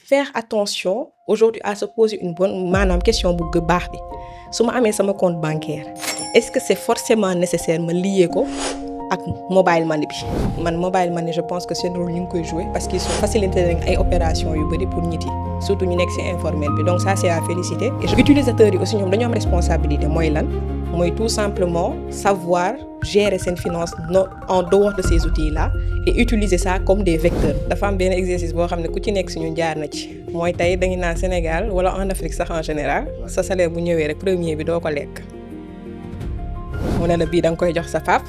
faire attention aujourd'hui à se poser une bonne maanaam question bu baax bi su ma amee sama compte bancaire est-ce que c'est forcément nécessaire ma lier ko ak mobile money bi man mobile money je pense que seen rôle ñu ngi koy jouer parce qu'ils sont facilité nañ ay opérations yu bëri pour nit yi surtout ñu nekk ci informel bi donc ça c'est à féliciter et utilisateurs yi aussi ñoom dañoo am responsabilité mooy lan mooy tout simplement savoir gérer seen finance en dehors de ces outils là et utiliser ça comme des vecteurs dafa am benn exercice boo xam ne ku ci nekk si ñun jaar na ci mooy tey dañu naan Sénégal wala en Afrique sax en général sa salaire bu ñëwee rek premier bi doo ko lekk mu ne la bii da nga koy jox sa pap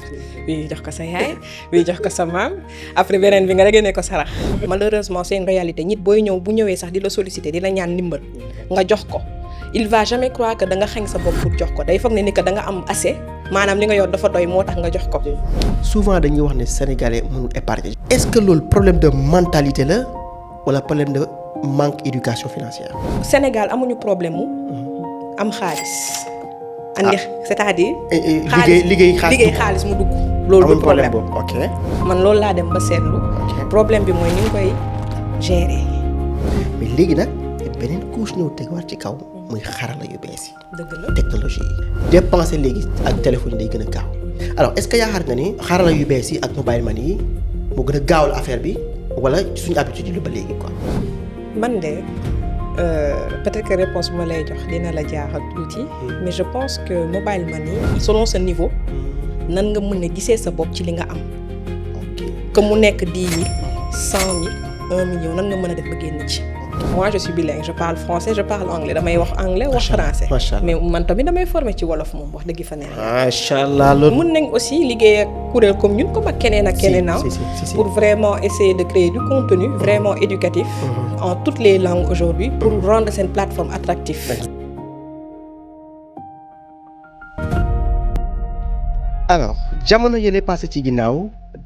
bii jox ko sa yaay bii jox ko sa maam après beneen bi nga génne ko sarax malheureusement c'est une réalité nit booy ñëw bu ñëwee sax di la solliciter di la ñaan ndimbal nga jox ko il va jamais croire que da nga xañ sa bopp pour jox ko day foog ne ni que da nga am assez maanaam li nga yor dafa doy moo tax nga jox ko. souvent dañuy wax ne sénégalais mënul épargner. est-ce que loolu problème de mentalité la wala problème de manque éducation financière. Sénégal amuñu problème mu am xaalis. andi c'est-à-dire. liggéey xaalis mu dugg. loolu du problème boobu ok. man loolu laa dem ba seetlu. problème bi mooy ni nga koy gérer. mais léegi nag beneen couche ñëw tegaat ci kaw. muy xarala yu bees yi. dëgg la technologie yi. dépenser léegi ak téléphone yi day gën a gaaw alors est-ce que yaakaar nga ni xarala yu bees yi ak mobile money yi moo gën a gaawal affaire bi wala suñu habitude yi lu ba léegi quoi. man de peut-être que réponse bu ma lay jox dina la jaaxal tuuti mais je pense que mobile money selon ce niveau nan nga mën a gisee sa bopp ci li nga am. que mu nekk 10 000 100 000 1 million nan nga mën a def ba génn ci. moi je suis bilingue je parle français je parle anglais damay wax anglais wax français. mais man tamit damay formé ci wolof moom wax dëgg fa ne. macha allah loolu. mën nañ aussi liggéey ak kuréel comme ñun comme ak keneen ak keneen pour vraiment essayer de créer du contenu vraiment éducatif. en toutes les langues aujourd'hui pour rendre seen plateforme attractive. alors jamono yële passé ci ginnaaw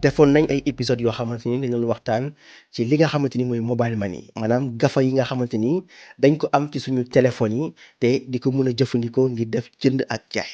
defoon nañ ay épisodes yoo xamante ni dañu doon waxtaan ci li nga xamante ni mooy mobile money maanaam gafa yi nga xamante ni dañ ko am ci suñu téléphones yi te di ko mën a jëfandikoo ngir def jënd ak jaay.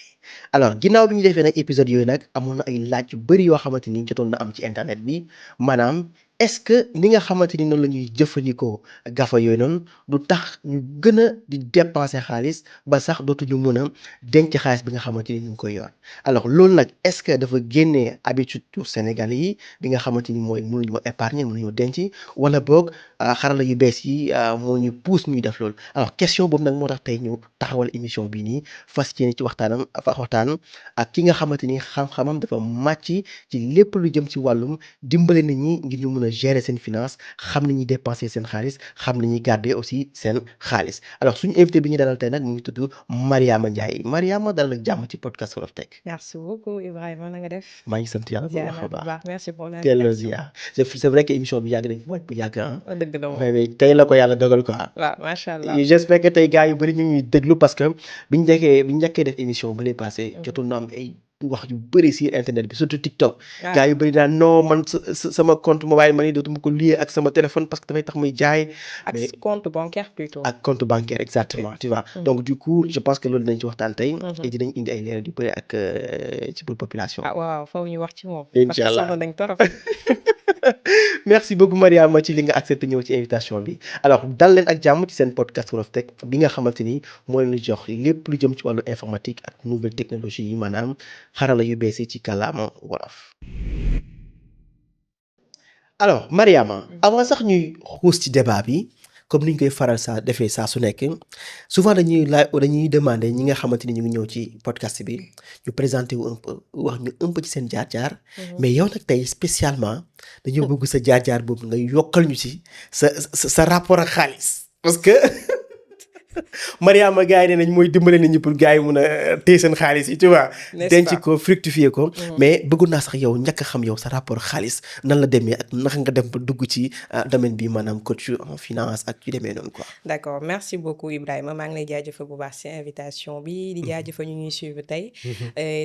alors ginnaaw bi ñu defee nag épisodes yooyu nag amoon na ay laaj yu bari yoo xamante ni jotoon na am ci internet bi maanaam est-ce que ni nga xamante ni noonu la ñuy jëfandikoo gafa yooyu noonu du tax ñu gën a di dépenser xaalis ba sax dootuñu mën a denc xaalis bi nga xamante ni ñu ngi koy yor alors loolu nag est-ce que dafa génnee habitude yu Sénégalais yi bi nga xamante ni mooy mënuñoo épargner mënuñoo denc wala boog xarala yu bees yi moo ñu pousse ñuy def loolu alors question boobu nag moo tax tey ñu taxawal émission bii nii fas yéene ci waxtaan ak ki nga xamante ni xam-xamam dafa màcc ci lépp lu jëm ci wàllum dimbale nit ñi ngir ñu mën a gérer seen finance xam ni ñuy dépenser seen xaalis xam ni ñuy garder aussi seen xaalis alors suñu invité bi ñu dalal tey nag mu ngi tudd Mariama Ndiaye Mariama dalal ak jàmm ci podcast Wolof Tech. merci beaucoup Ibrahima na nga def. maa ngi sant yàlla bu baax merci pour l'invitation. c'est vrai que émission bi yàgg nañ ko bu yàgg ah. dëgg la moom mais tey la ko yàlla dogal quoi. waaw macha allah. j'espère que tey gars yu bari ñu ngi déglu parce que biñ njëkkee def émission ba lay passé jotoon na am ay wax yu bëri si internet bi surtout TikTok. gars yu bëri daan non man sama compte mobile money dootuma ko lié ak sama téléphone parce que dafay tax muy jaay. ak compte bancaire plutôt. ak compte bancaire exactement tu vois. donc du coup je pense que loolu dinañ ci waxtaan tey. et dinañ indi ay leeral yu bëri ak ci pour population. waaw faw ñu wax ci moom. incha allah parce que soxla nañ torop. merci beaucoup Mariama ci li nga accepté ñëw ci invitation bi alors dal leen ak jàmm ci seen podcast Wolof Tech bi nga xamante ni moo leen di jox lépp lu jëm ci wàllu informatique ak nouvelle technologie yi maanaam xarala yu bees yi ci kàllaama wolof. alors Mariama avant sax ñuy xuus ci débat bi comme ni ñu koy faral saa defee saa su nekk souvent dañuy demander ñi nga xamante ni ñu ngi ñëw ci podcast bi ñu présenter wu un peu wax ñu un peu ci seen jaar-jaar. mais yow nag tey spécialement dañoo bëgg sa jaar-jaar boobu nga yokkal ñu ci sa rapport ak xaalis parce que Mariama gars yi ne nañ mooy dimbale nit ñi pour gars yi mun a téye seen xaalis yi tu vois. denc ko fructifier ko. mais bëggoon naa sax yow ñàkk a xam yow sa rapport xaalis nan la demee ak naka nga dem ba dugg ci domaine bi maanaam coach en finance ak yu demee noonu quoi. d'accord merci beaucoup Ibrahima maa ngi lay jaajëfal bu baax ci invitation bi di jaajëfal ñu ñuy suivre tey.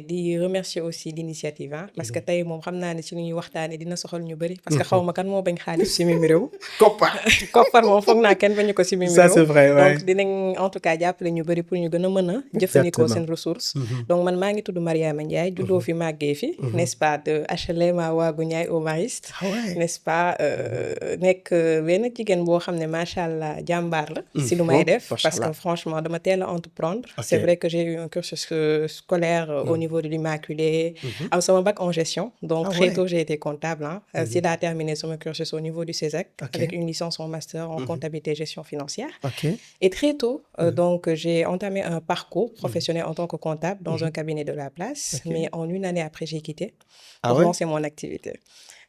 di remercier aussi l'initiative parce que tey moom xam naa ne ci lu ñuy waxtaanee dina soxal ñu bëri. parce que xaw ma kan moo bañ xaalis ci mim réew. koppar moom foog naa kenn bañu ko ci mim réew. ça c'est vrai donc dinañ en tout cas jàppale ñu bëri pour ñu gën a mën a jëfandikoo seen ressource donc man maa ngi tudd Mariama Ndiaye juddoo fi màggee fi n'est-ce pas de HLM à Waagu Ñaay au Mariste n'est-ce pas nekk benn jigéen boo xam ne macha allah jàmbaar la si lu may def parce que franchement dama teel a entreprendre c'est vrai que j'ai eu un cursus scolaire au niveau de l'Immaculée am sama bac en gestion donc très tôt j'ai été comptable si laa terminé sama cursus au niveau du CESAC avec une licence en master en comptabilité et gestion financière et très tôt donc j'ai entamé un parcours professionnel en tant que comptable dans un cabinet de la place mais en une année après j'ai quitté pour lancer mon activité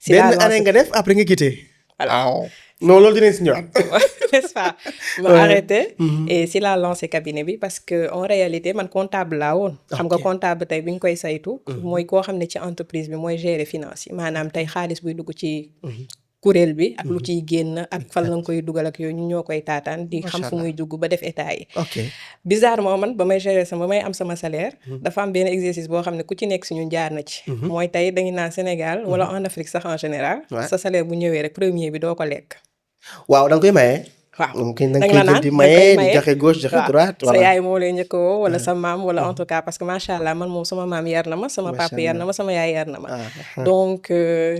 benn année nga def après nga quitté voilà non loolu dinañ si ñëw n'est-ce pas ma arrêté et si laa lancé cabinet bi parce que en réalité man comptable laa woon xam nga comptable tey bi ñu koy saytu mooy koo xam ne ci entreprise bi mooy gérer finance yi maanaam tey xaalis buy dugg ci kuréel bi ak lu ciy génn ak fan la nga koy dugal ak yooyu ñu ñoo koy taataan di xam fu muy dugg ba def état yi bizarrement man ba may gérer ba may am sama salaire dafa am benn exercice boo xam ne ku ci nekk si ñun jaar na ci mooy tey dañu naan Sénégal wala en Afrique sax en général sa salaire bu ñëwee rek premier bi doo ko lekk waaw da nga koy maye waaw da nga koy di maye di joxe gauche joxe droite sa yaay moo lay njëkk woo wala sa maam wala en tout cas parce que macha allah man moom sama maam yar na ma sama papa yar na ma sama yaay yar na ma donc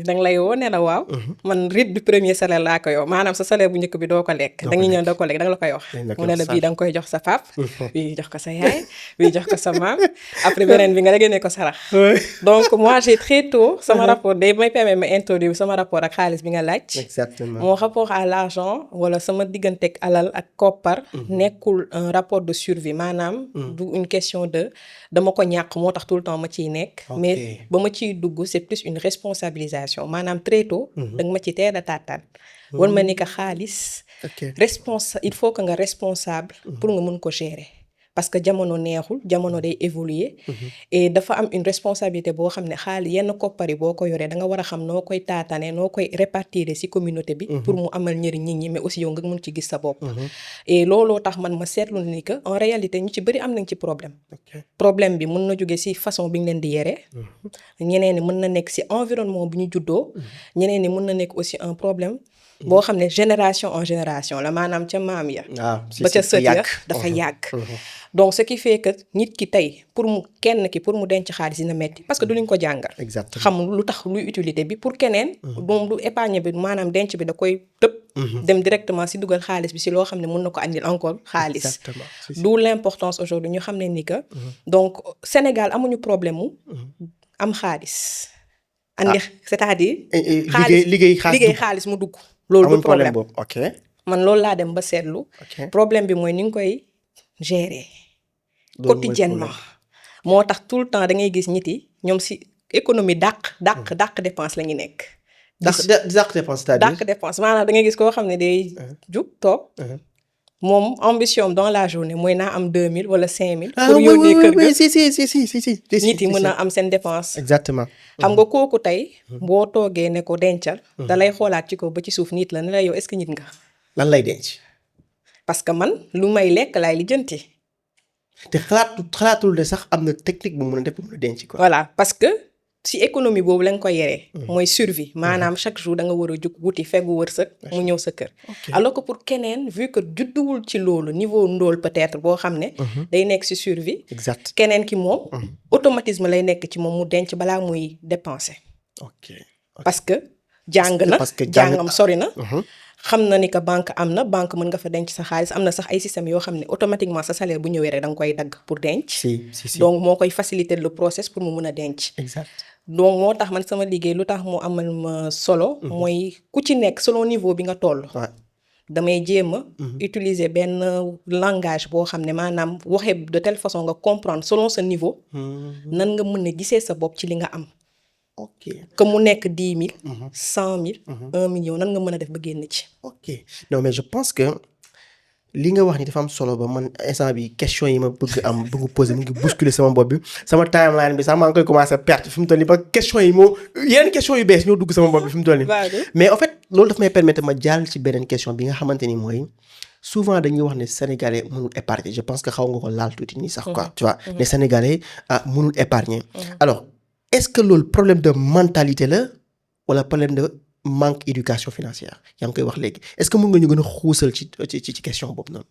da nga lay woo ne la waaw man rythme bi premier salaire laa ko yow maanaam sa salaire bu njëkk bi doo ko lekk da nga ñëw doo ko lekk da nga la koy wax mu ne la bii da nga koy jox sa pap bii jox ko sa yaay bii jox ko sa maam après beneen bi nga génne ko sarax donc moi j'ai très tôt sama rapport day may permettre ma introduire sama rapport ak xaalis bi nga laaj exactement mon rapport à l'argent wala sama digganteeg alal ak koppar nekkul un rapport de survie maanaam du une question de dama ko ñàkk moo tax tout le temps ma ciy nekk mais ba ma ciy dugg c'est plus une responsabilisation maanaam très tôt da nga ma ci teel a taataan wan ma ni que xaalis il faut que nga responsable pour nga mën ko gérer parce que jamono neexul jamono day évoluer et dafa am une responsabilité boo xam ne xaalis yenn koppari boo ko yoree da nga war a xam noo koy taatane noo koy répartir ci communauté bi pour mu amal njëriñ nit ñi mais aussi yow nga mën ci gis sa bopp et looloo tax man ma seetlu ni que en réalité ñu ci bëri am nañ ci problème bi mën na jóge ci façon bi ñu leen di yere ñeneen ni mën na nekk ci environnement bi ñu juddoo ñeneen ni mën na nekk aussi un problème boo xam ne génération en génération la maanaam ca maam ya ba ca sët ya dafa yàgg donc ce qui fait que nit ki tey pour mu kenn ki pour mu denc xaalis dina metti parce que du luñ ko jàngal xam lu tax luy utilité bi pour keneen moom du épargne bi maanaam denc bi da koy tëb dem directement ci dugal xaalis bi ci loo xam ne mën na ko andil encore xaalis d'où l'importance aujourd'hui ñu xam ne ni que donc Sénégal amuñu problème mu am xaalis andi c'est-à-dire liggéey xaalis mu dugg loolu du problème boobu man loolu laa dem ba seetlu problème bi mooy ni nga koy gérer quotidiennement moo tax tout le temps da ngay gis nit yi ñoom ci économie dàq dépense la ñu nekk dàq dépense maanaam da ngay gis koo xam ne day jug toog moom ambition dans la journée mooy naa am 2000 wala 5000 pour yónnee kër ga si nit yi mën a am seen dépense exactement xam nga kooku tey boo toogee ne ko dencal da lay xoolaat ci ko ba ci suuf nit la ne la yow est-ce que nit nga lan lay denc parce que man lu may lekk laay lijjanti te xalaatul de sax am na technique bu mën a def bu mën a denc quoi voilà parce que si économie boobu la nga koy yeree mooy survie maanaam chaque jour da nga war a jug wuti fegu wërsëg mu ñëw sa kër alors que pour keneen vu que judduwul ci loolu niveau ndóol peut-être boo xam ne day nekk si survie exact keneen ki moom automatisme lay nekk ci moom mu denc balaa muy dépenser parce que jàng na jàngam sori na xam na ni que banque am na banque mën nga fa denc sa xaalis am na sax ay systèmes yoo xam ne automatiquement sa salaire bu ñëwee rek da nga koy dagg pour denc donc moo koy faciliter le process pour mu mën a denc exact donc moo tax man sama liggéey lu tax mu amal ma solo mooy ku ci nekk selon niveau bi nga toll damay jéem a utiliser benn langage boo xam ne maanaam waxee de telle façon nga comprendre selon sa niveau nan nga mën a gisee sa bopp ci li nga am que mu nekk 10 000 100 000 1 million nan nga mën a def ba génn ci non mais je pense que li nga wax ni dafa am solo ba man instant bi question yi ma bëgg poser mu ngi bousculer sama bopp bi sama timeline bi sax maa ngi koy commencer perte fi mu toll nii ba question yi moo yeneen question yu bees ñoo dugg sama bopp bi fi mu toll nii mais en fait loolu daf may permettre ma jàll ci beneen question bi nga xamante ni mooy souvent dañuy wax ne sénégalais mënul épargner je pense que xaw nga ko laal tuuti nii sax quoi tu vois les sénégalais mënul épargner alors est-ce que loolu problème de mentalité la wala problème de manque éducation financière yaa ngi koy wax léegi est-ce que mën nga ñu gën a xuusal ci question boobu noonu.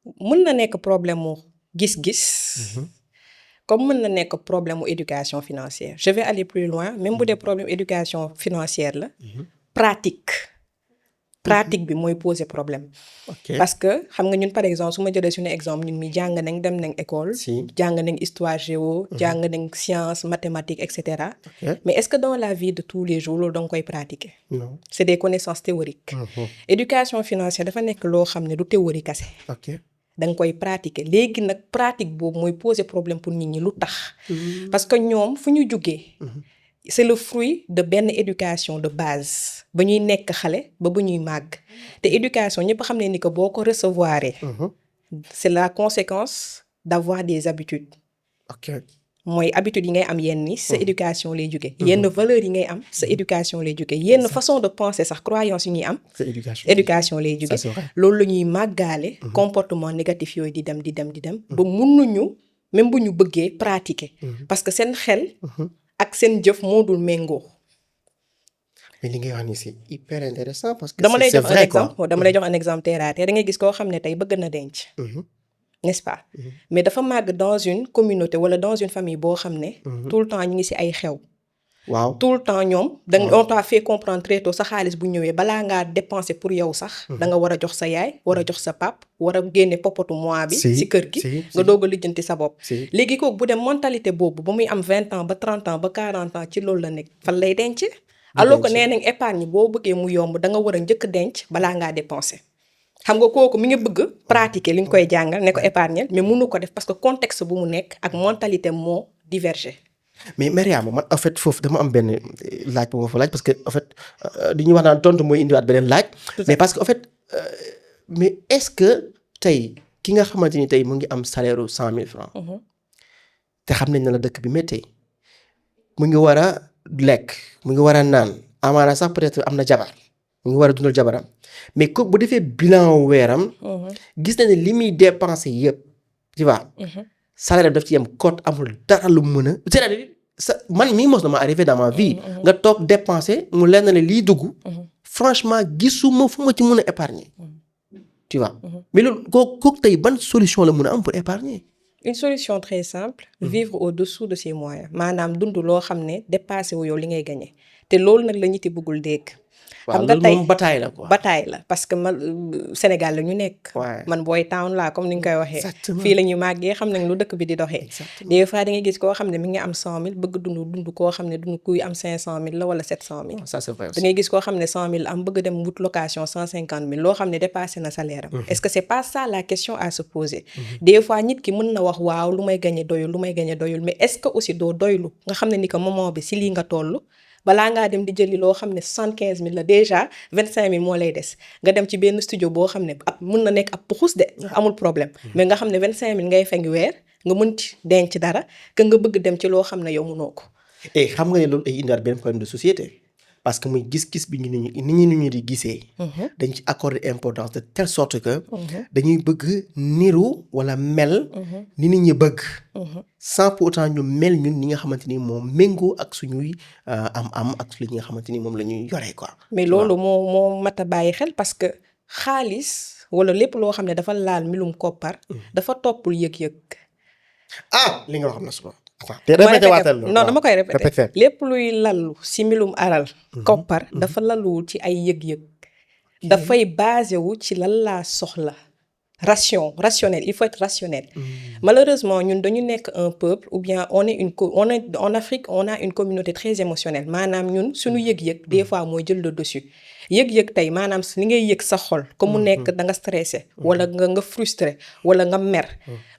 mën na nekk problème mu gis-gis. Comme mën na nekk problème mu éducation financière je vais aller plus loin même bu dee problème éducation financière la. pratique bi mooy poser problème. parce que xam nga ñun par exemple su ma jëlee suñu exemple ñun mi jàng nañ dem nañ école. jàng nañ histoire géo. jàng nañ science mathématiques et cetera. mais est-ce que dans la vie de tous les jours loolu da nga koy pratiquer. non c'est des connaissances théoriques. éducation financière dafa nekk loo xam ne du théorie kese. da nga koy pratiquer léegi nag pratique boobu mooy poser problème pour nit ñi lu tax. parce que ñoom fu ñu jugee. c'est le fruit de benn éducation de base ba ñuy nekk xale ba ñuy màgg te éducation ñëpp xam ne ni que boo ko recevoir. c'est la conséquence d'avoir des habitudes. mooy habitude yi ngay am yenn ni sa éducation lay jóge yenn valeurs yi ngay am sa éducation lay jóge yenn façon de penser sax croyance yi ñuy am éducation lay jóge loolu la ñuy màggaale comportement négatif yooyu di dem ba mënuñu même bu ñu bëggee pratiquer parce que seen xel ak seen jëf moo dul méngoo. mais li ngay wax ni c'est hyper intéressant parce que dama lay jox un exemple terre à terre da ngay gis koo xam ne tey bëgg na denc. n'est-ce pas. mais dafa màgg dans une communauté wala dans une famille boo xam ne. tout le temps ñu ngi ci ay xew. waaw tout le temps ñoom. on t'a fait comprendre très tôt sa xaalis bu ñëwee balaa ngaa dépenser pour yow sax. da nga war a jox sa yaay war a jox sa pap war a génne popotu mois bi. ci kër gi nga doog a lijjanti sa bopp. léegi kooku bu dem mentalité boobu ba muy am 20 ans ba 30 ans ba 40 ans ci loolu la nekk fan lay denc. alors que nee nañ épargne boo bëggee mu yomb da nga war a njëkk denc balaa ngaa dépenser. xam nga kooku mi ngi bëgg pratiquer li ñu koy jàngal ne ko épargner mais mënu ko def parce que contexte bu mu nekk ak mentalité moo diverger. mais Mariama man en fait foofu dama am benn laaj bu ma fa laaj parce que en fait di ñu wax naan tontu mooy indiwaat beneen laaj. mais parce que en fait mais est-ce que tey ki nga xamante ni tey mu ngi am salaire 100 000 francs. te xam nañ ne la dëkk bi métti mu ngi war a lekk mu ngi war a naan amaana sax peut-être am na jabar mu ngi war a dundal jabaram mais kooku bu defee bilan weeram. gis na ne li muy dépensé yëpp tu vois. salaire daf ci yem cote amul dara lu mën a c'est-à-dire man mii mos na ma arrivé dans ma vie. nga toog dépenser mu lenn ne lii dugg. franchement gisuma fu ma ci mën a épargner. tu vois mais loolu kooku tey ban solution la mën a am pour épargner. une solution très simple. vivre au-dessous de ses moyens maanaam dund loo xam ne dépassé wu yow li ngay gagner te loolu nag la ñu ti bëggul dégg. xam nga tey bataille la quoi bataille la parce que man Sénégal la ñu nekk. man boy town laa comme ni nga koy waxee. fii la ñu màggee xam nañ lu dëkk bi di doxee. des fois da ngay gis koo xam ne mi ngi am 100 000 bëgg dund koo xam ne dund kuy am 500 000 la wala 700 000. ça c'est vrai da ngay gis koo xam ne 100 000 am bëgg dem wut location 150 000 loo xam ne dépassé na salaire am. est-ce que c'est pas ça la question à se poser. des fois nit ki mën na wax waaw lu may gagner doyul mais est-ce que aussi doo doylu nga xam ne ni que moment bi si lii nga toll. balaa ngaa dem di jëli loo xam ne 75 000 la déjà 25 000 moo lay des nga dem ci benn studio boo xam ne ab mën na nekk ab puxus de amul problème mais nga xam ne 25 000 ngay fay weer nga mën ci denc dara que nga bëgg dem ci loo xam ne yow mënoo ko. et xam nga ne loolu ay indiwaat benn problème de société parce que muy gis-gis bi ñu di gisee. dañ ci accorder importance de telle sorte que. dañuy bëgg niru wala mel. ni nit ñi bëgg. sans pour autant ñu mel ñun ñi nga xamante ni moom méngoo ak suñuy am ak li nga xamante ni moom la ñuy yoree quoi. mais loolu moo mat a bàyyi xel parce que xaalis wala lépp loo xam ne dafa laal mbirum koppar. dafa toppul yëg-yëg. li nga wax na suba. te répété waatal non dama koy répété lépp luy lallu si mbirum alal. koppar dafa lalluwul ci ay yëg-yëg. dafay basé wu ci lan laa soxla. rationnel il faut être rationnel. malheureusement ñun dañu nekk un peuple ou bien on est en Afrique on a une communauté très émotionnelle maanaam ñun suñu yëg-yëg des fois mooy jël le dessus yëg-yëg tey maanaam li ngay yëg sa xol comme mu nekk da nga stressé wala nga frustré wala nga mer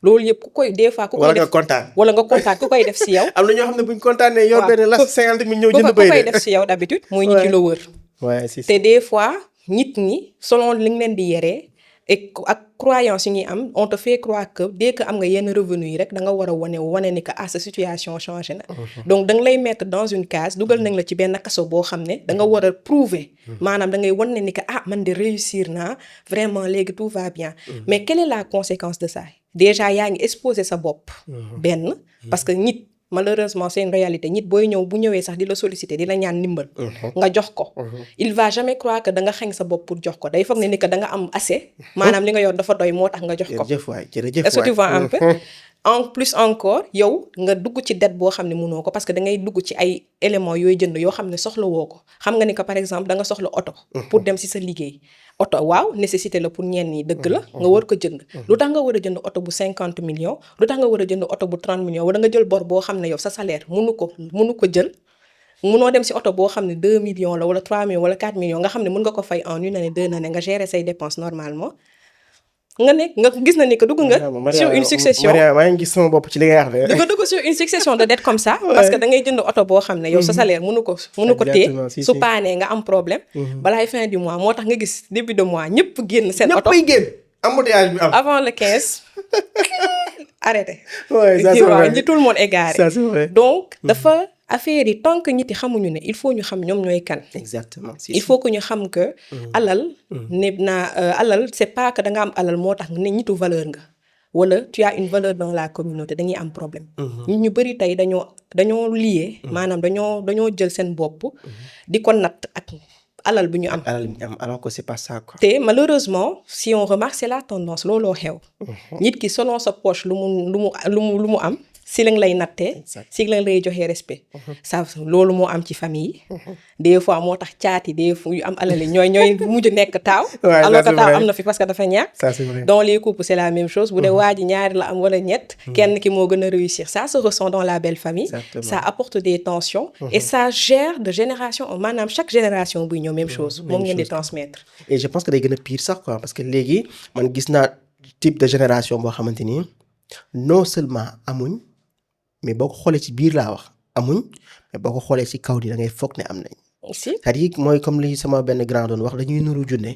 loolu yëpp ku koy des fois ku koy def wala nga kontaan ku koy def si yow. am na ñoo xam ne buñ kontaanee yor benn las 50 000 ñëw jënd bay ku koy def si yow d'habitude mooy ñi ci la wër. te des fois nit ñi selon li nga leen di yeree et ak croyance yi ñuy am on te fait croire que dès que am nga yenn revenu yi rek da nga war a wane ni que sa situation changé na. donc da nga lay mettre dans une case dugal nañ la ci benn kaso boo xam ne da nga war a prouver. maanaam da ngay wane ni que man de réussir naa vraiment léegi tout va bien. mais quelle est la conséquence de ça déjà yaa ngi exposer sa bopp. benn parce que nit malheureusement c'est une réalité nit booy ñëw bu ñëwee sax di la solliciter di la ñaan ndimbal. nga jox ko. il va jamais croire que da nga xañ sa bopp pour jox ko day foog ne ni que da nga am assez. maanaam li nga yor dafa doy moo tax nga jox ko. jërëjëf waay jërëjëf waay est-ce que tu vois un peu. en plus encore yow nga dugg ci dette boo xam ne mënoo ko parce que da ngay dugg ci ay éléments yooy jënd yoo xam ne soxla woo ko xam nga ni que par exemple da nga soxla oto. pour dem ci sa liggéey. oto waaw nécessité la pour ñenn ñi dëgg la nga war ko jënd. lu tax nga war a jënd oto bu 50 millions lu tax nga war a jënd oto bu 30 millions wala nga jël bor boo xam ne yow sa salaire mënu ko jël. munoo dem ci oto boo xam ne 2 millions la wala 3 millions wala 4 millions nga xam ne mën nga ko fay en une année 2 années nga gérer say dépenses normalement. nga gis na ni que dugg nga sur une succession Maria maa ngi gis sama bopp ci li nga wax de. nga dugg sur une succession de dettes comme ça. parce que da ngay jënd oto boo xam ne yow sa salaire mënu ko téye su paanee nga am problème. balaay fin du mois moo tax nga gis début de mois ñëpp génn seen oto ñëppay génn embouteillage bi am. avant le 15 arrêté. ouais ça c'est vrai tout le monde est garé. ça c'est vrai donc dafa affaire yi tant que nit yi xamuñu ne il faut ñu xam ñoom ñooy kan. exactement il faut que ñu xam que. alal alal c'est pas que da nga am alal moo tax ne nitu valeur nga. wala tu as une valeur dans la communauté dañuy am problème. nit ñu bari tey dañoo lié. maanaam dañoo jël seen bopp. di ko natt ak alal bi ñu am. alors que c'est pas ça quoi. te malheureusement si on remarque c'est la tendance looloo xew. nit ki selon sa poche lu mu am. si lañ lay nattee si lañ lay joxee respect ça loolu moo am ci famille yi des fois moo tax caati des fois yu am alal ñooy mujj nekk taaw alors que taaw am na fi parce que dafa ñàkk dans les couples c'est la même chose bu dee waa ji ñaari la am wala ñett kenn ki moo gën a réussir ça se ressent dans la belle famille ça apporte des tensions et ça gère de génération maanaam chaque génération buy ñëw même chose moom ngeen di transmettre et je pense que day gën a pire sax quoi parce que léegi man gis naa type de génération boo xamante ni non seulement amuñ mais boo ko xoolee ci biir laa wax amuñ mais boo ko xoolee ci kaw ni da ngay foog ne am nañ. c'est-à-dire mooy comme li sama benn grand doon wax dañuy nuru junne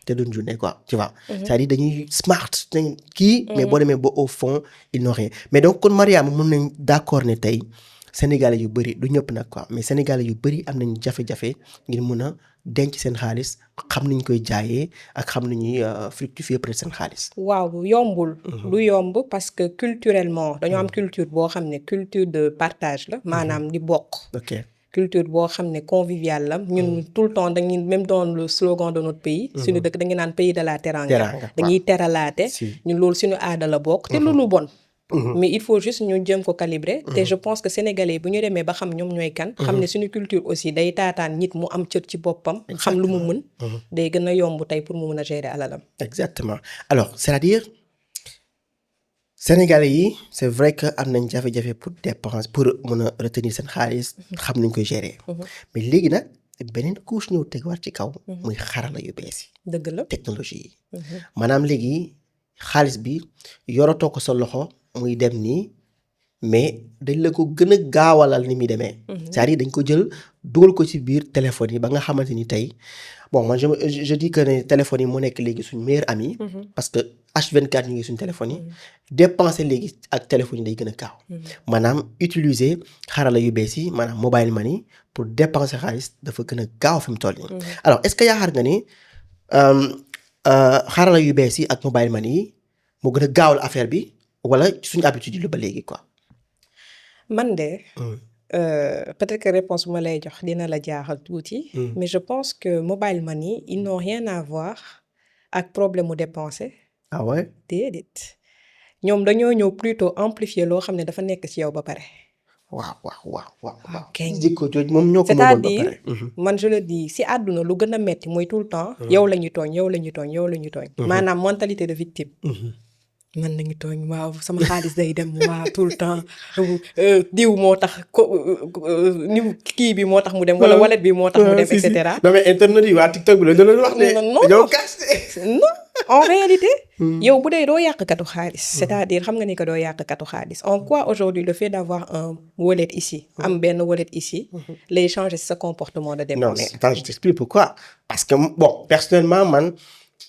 te duñ junne quoi tu vois. c'est-à-dire dañuy smart dañ kii. mais boo demee ba au fond ils n'ont rien mais donc kon Mariama mën nañ d'accord ne tey Sénégalais yu bëri du ñëpp nag quoi mais Sénégalais yu bëri am nañ jafe-jafe ngir mun a denc seen xaalis xam niñ koy jaayee ak xam nañuy fructifier peut-être seen xaalis. waaw yombul. du yomb parce que culturellement dañoo am culture boo xam ne culture de partage la maanaam di bokk. ok culture boo xam ne conviviale la ñun tout le temps dañuy même dans le slogan de notre pays. suñu dëkk da nga naan pays de la teranga. dañuy teralaate. ñun loolu suñu aada la bokk te loolu bon. mais il faut juste ñu jëm ko calibrer. te je pense que sénégalais bu ñu demee ba xam ñoom ñooy kan. xam ne suñu culture aussi day taataan nit mu am cër ci boppam. xam lu mu mën. day gën a yomb tey pour mu mën a gérer alalam. exactement alors c'est-à-dire sénégalais yi c'est vrai que am nañ jafe-jafe pour dépense pour mën a retenir seen xaalis. xam nañ koy gérer. mais léegi nag beneen couche ñëw tegaat ci kaw. muy xarala yu bees yi. dëgg la technologie yi. maanaam léegi xaalis bi yoratoo ko sa loxo. muy dem nii mais dañ la ko gën a gaawalal ni muy demee. c'est-à-dire dañ ko jël dugal ko ci biir téléphone yi ba nga xamante ni tey bon man je dis que ne téléphone yi moo nekk léegi suñ meilleur ami. parce que H24 ñu ngi suñ téléphone yi. dépenser léegi ak téléphone yi day gën a gaaw. maanaam utiliser xarala yu bees yi maanaam mobile money pour dépenser xaalis dafa gën a gaaw fi mu toll nii. alors est-ce que yaakaar nga ni xarala yu bees yi ak mobile money yi moo gën a gaawal affaire bi. wala suñu habitude yi ba léegi quoi. man de peut-être que réponse bu ma lay jox dina la jaaxal tuuti. mais je pense que mobile money ils n'ont rien à voir ak problème mu dépenser. ah ouais. déedéet ñoom dañoo ñëw plutôt amplifier loo xam ne dafa nekk ci yow ba pare. waaw. kenn jikko jooju moom ñoo ko moomoon ba pare. c'est-à-dire man je le dis si àdduna lu gën a metti mooy tout le temps. yow la ñuy tooñ yow la ñuy tooñ yow la ñuy tooñ. maanaam mentalité de victime. man nañu tooñ waaw sama xaalis day dem waaw tout le temps diw moo tax ni kii bi moo tax mu dem wala wallet bi moo tax mu dem et cetera. non mais internet yi waa TikTok bi la doon wax ne. non en réalité. yow bu dee doo yàqkatu xaalis. c'est-à-dire xam nga ni que doo yàqkatu xaalis en quoi aujourd'hui le fait d'avoir un wallet ici. am benn wallet ici. lay changer sa comportement de dépense. non mais attends je t'explique pourquoi. parce que bon personnellement man.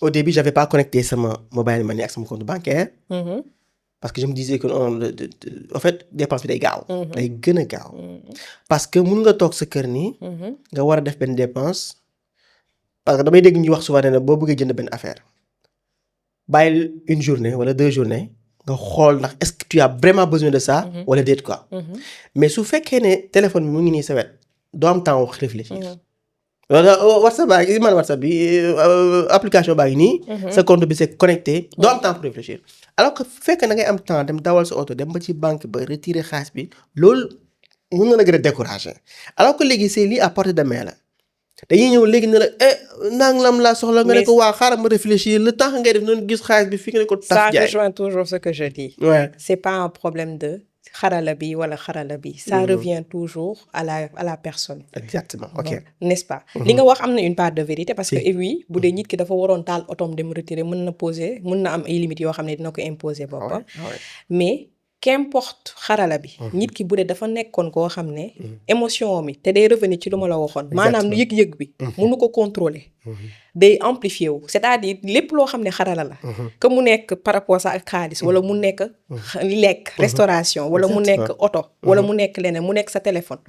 Au début, j'avais pas connecté sama mobile money ak sama compte bancaire. Parce que je me disais que en fait dépense bi day gaaw. day gën a gaaw. parce que mun nga toog sa kër nii. nga war a def benn dépense. parce que damay dégg ñuy wax souvent ne boo bëggee jënd benn affaire. bàyyil une journée wala 2 journées nga xool ndax est-ce que tu as vraiment besoin de ça wala déet quoi. mais su fekkee ne téléphone bi mu ngi nii sa wet doo am temps wax réfléchir. wala WhatsApp baa ngi man WhatsApp bi application baa ngi nii. sa compte bi c'est connecté doo am temps pour réfléchir. alors que fekkee da ngay am temps dem dawal sa oto dem ba ci banque ba retirer xaalis bi loolu mën na la gën a décourager alors que léegi c'est lii à portée de main la dañuy ñëw léegi ne la nangam laa soxla nga ne ko waa xaaral ma réfléchir le temps ngay def noonu gis xaalis bi fi nga ne ko ça taf jaay. rejoint toujours ce que je dis. Ouais. C'est pas un problème de xarala bi wala xarala bi. Ça revient toujours à la personne. exactement ok. Donc, n'est-ce pas. li nga wax am na une part de vérité parce que Si. et oui bu dee nit ki dafa waroon taal otoom dem retirer mën na am ay limites yoo xam ne dina ko imposer boppam. mais qu'importe xarala bi. nit ki bu dee dafa nekkoon koo xam ne. émotion mi te day revenir ci lu ma la waxoon. maanaam yëg-yëg bi. mënu ko contrôler. day amplifier wu c'est-à-dire lépp loo xam ne xarala la. que mu nekk par rapport sa ak xaalis wala mu nekk lekk restauration wala mu nekk oto wala mu nekk leneen mu nekk sa téléphone.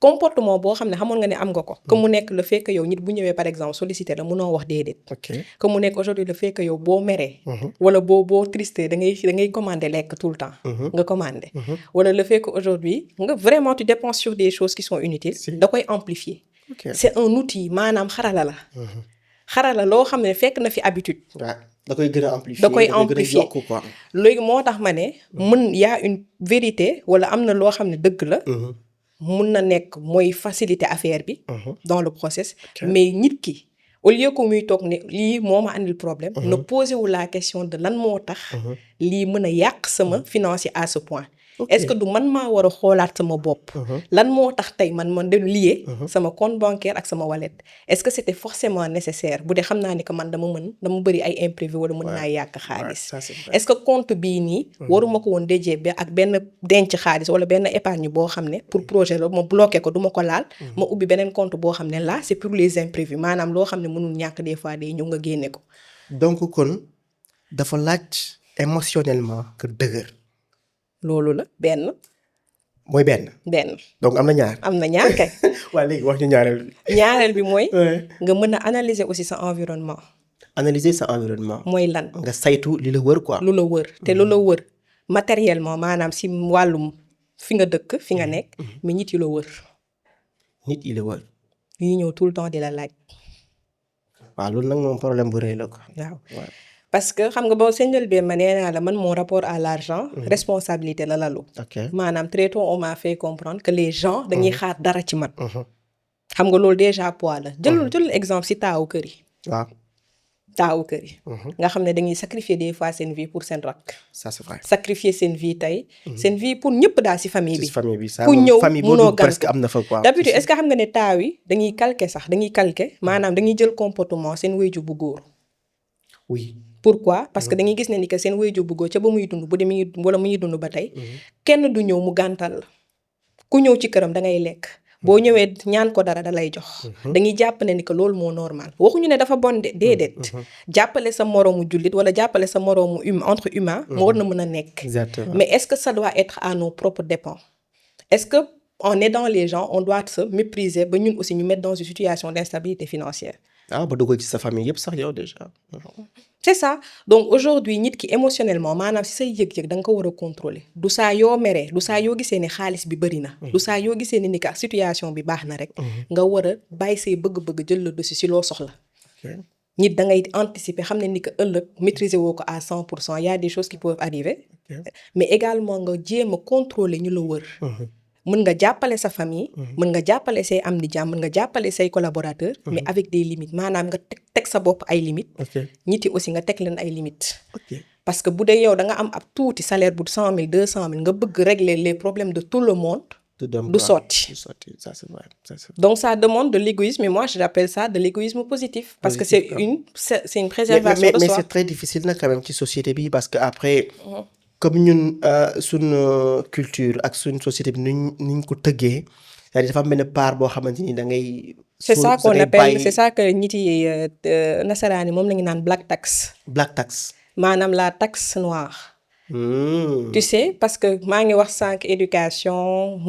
comportement boo xam ne xamoon nga ne am nga ko. que mu nekk le fait que yow nit bu ñëwee par exemple solliciter la munoo wax déedéet. que mu nekk aujourd'hui le fait que yow boo meree. wala boo triste da ngay commander lekk tout le temps. nga commander. wala le fait que aujourd'hui nga vraiment tu dépenses sur des choses qui sont inutiles. da koy amplifier. c'est un outil maanaam xarala la. xarala loo xam ne fekk na fi habitude. da koy gën a amplifier da koy amplifier quoi. léegi moo tax ma ne. y a une vérité wala am na loo xam ne dëgg la. mun na nekk mooy faciliter affaire bi. dans le process. mais nit ki au lieu que muy toog ne lii moo ma andil problème. ne poser wu la question de lan moo tax. lii mën a yàq sama financier à ce point. est-ce que du man maa war a xoolaat sama bopp. lan moo tax tey man de lier. sama compte bancaire ak sama wallet. est-ce que c'était forcément nécessaire bu dee xam naa ni que man dama bëri ay imprévu wala mën naa yàq xaalis. est-ce que compte bii nii. waruma ko woon déjee ba ak benn denc xaalis wala benn épargne boo xam ne pour projet la ma bloqué ko du ma ko laal. ma ubbi beneen compte boo xam ne là c'est pour les imprévus maanaam loo xam ne mënul ñàkk des fois day ñëw nga génne ko. donc kon dafa laaj émotionnellement que dëgër. loolu la benn. mooy benn. donc am na ñaar. am na ñaar kay. waaw léegi wax ñu ñaareel bi. ñaareel bi mooy. nga mën a analyser aussi sa environnement. analyser sa environnement. mooy lan. nga saytu li la wër quoi. lu la wër te lu la wër matériellement maanaam si wàllum fi nga dëkk fi nga nekk. mais nit yi la wër. nit yi la wër. yi ñëw tout le temps di la laaj. waaw loolu nag moom problème bu rëy la ko. waaw parce que xam nga boo sëñal bee ma nee naa la man mon rapport à l'argent. responsabilité la lalu. maanaam très tôt on m'a fait comprendre que les gens dañuy xaar dara ci man. xam nga loolu déjà poids la jëlul exemple si taawu kër yi. waaw taawu kër yi. nga xam ne dañuy sacrifier des fois seen vie pour seen rakk. ça c'est vrai. sacrifier seen vie tey. seen vie pour ñëpp daal si famille bi. ku ñëw munoo gan presque am na fa quoi. d'habitude est-ce que xam nga ne taaw yi dañuy calquer maanaam dañuy jël comportement seen wéyju bu góor. oui. pourquoi parce que dañuy gis ne ni que seen wéyju bu góor ca ba muy dund bu dee mi ngi wala muy dund ba tey. kenn du ñëw mu gàntal la ku ñëw ci këram da ngay lekk. boo ñëwee ñaan ko dara da lay jox. dañuy jàpp ne ni que loolu moo normal waxuñu ne dafa bon de déedéet. jàppale sa moroomu jullit wala jàppale sa moroomu entre humain. moo war na mën a nekk. exactement mais est-ce que ça doit être à nos propres dépens. est-ce que en aidant les gens on doit se mépriser ba ñun aussi ñu mettre dans une situation d'instabilité financière. ba duggal ci sa famille yëpp sax yow déjà. c'est ça donc aujourd'hui nit ki émotionnellement maanaam si say yëg-yëg da nga ko war a contrôler du saa yoo meree du saa yoo gisee ne xaalis bi bëri na. du saa yoo gisee ne ni ka situation bi baax na rek. nga war a bàyyi say bëgg-bëgg jël le dessus si loo soxla. nit da ngay anticiper xam ne ni que ëllëg maîtriser woo ko à 100% y a des choses qui peuvent arriver. mais également nga jéem a contrôler ñu la wër. mën nga jàppale sa famille. mën nga jàppale say am di jàmm mën nga jàppale say collaborateurs. mais avec des limites maanaam nga teg sa bopp ay limites. nit yi aussi nga teg leen ay limites. parce que bu dee yow da nga am ab tuuti salaire bu 100 000 200 000 nga bëgg régler les problèmes de tout le monde. du sotti. donc ça demande de l'égoïsme mais moi j'appelle ça de l'égoïsme positif. parce que c'est une préservation de soi. mais c'est très difficile nag quand même ci société bi parce que après. comme ñun suñ culture ak suñ société bi nuñ ko tëggee c'est-à-dire dafa am benn part boo xamante ni da ngay. c'est ça qu'on appelle c'est ça que nit yi nasaraan yi moom la ñu naan black tax. black tax. maanaam la taxe noire. tu sais parce que maa ngi wax sànq éducation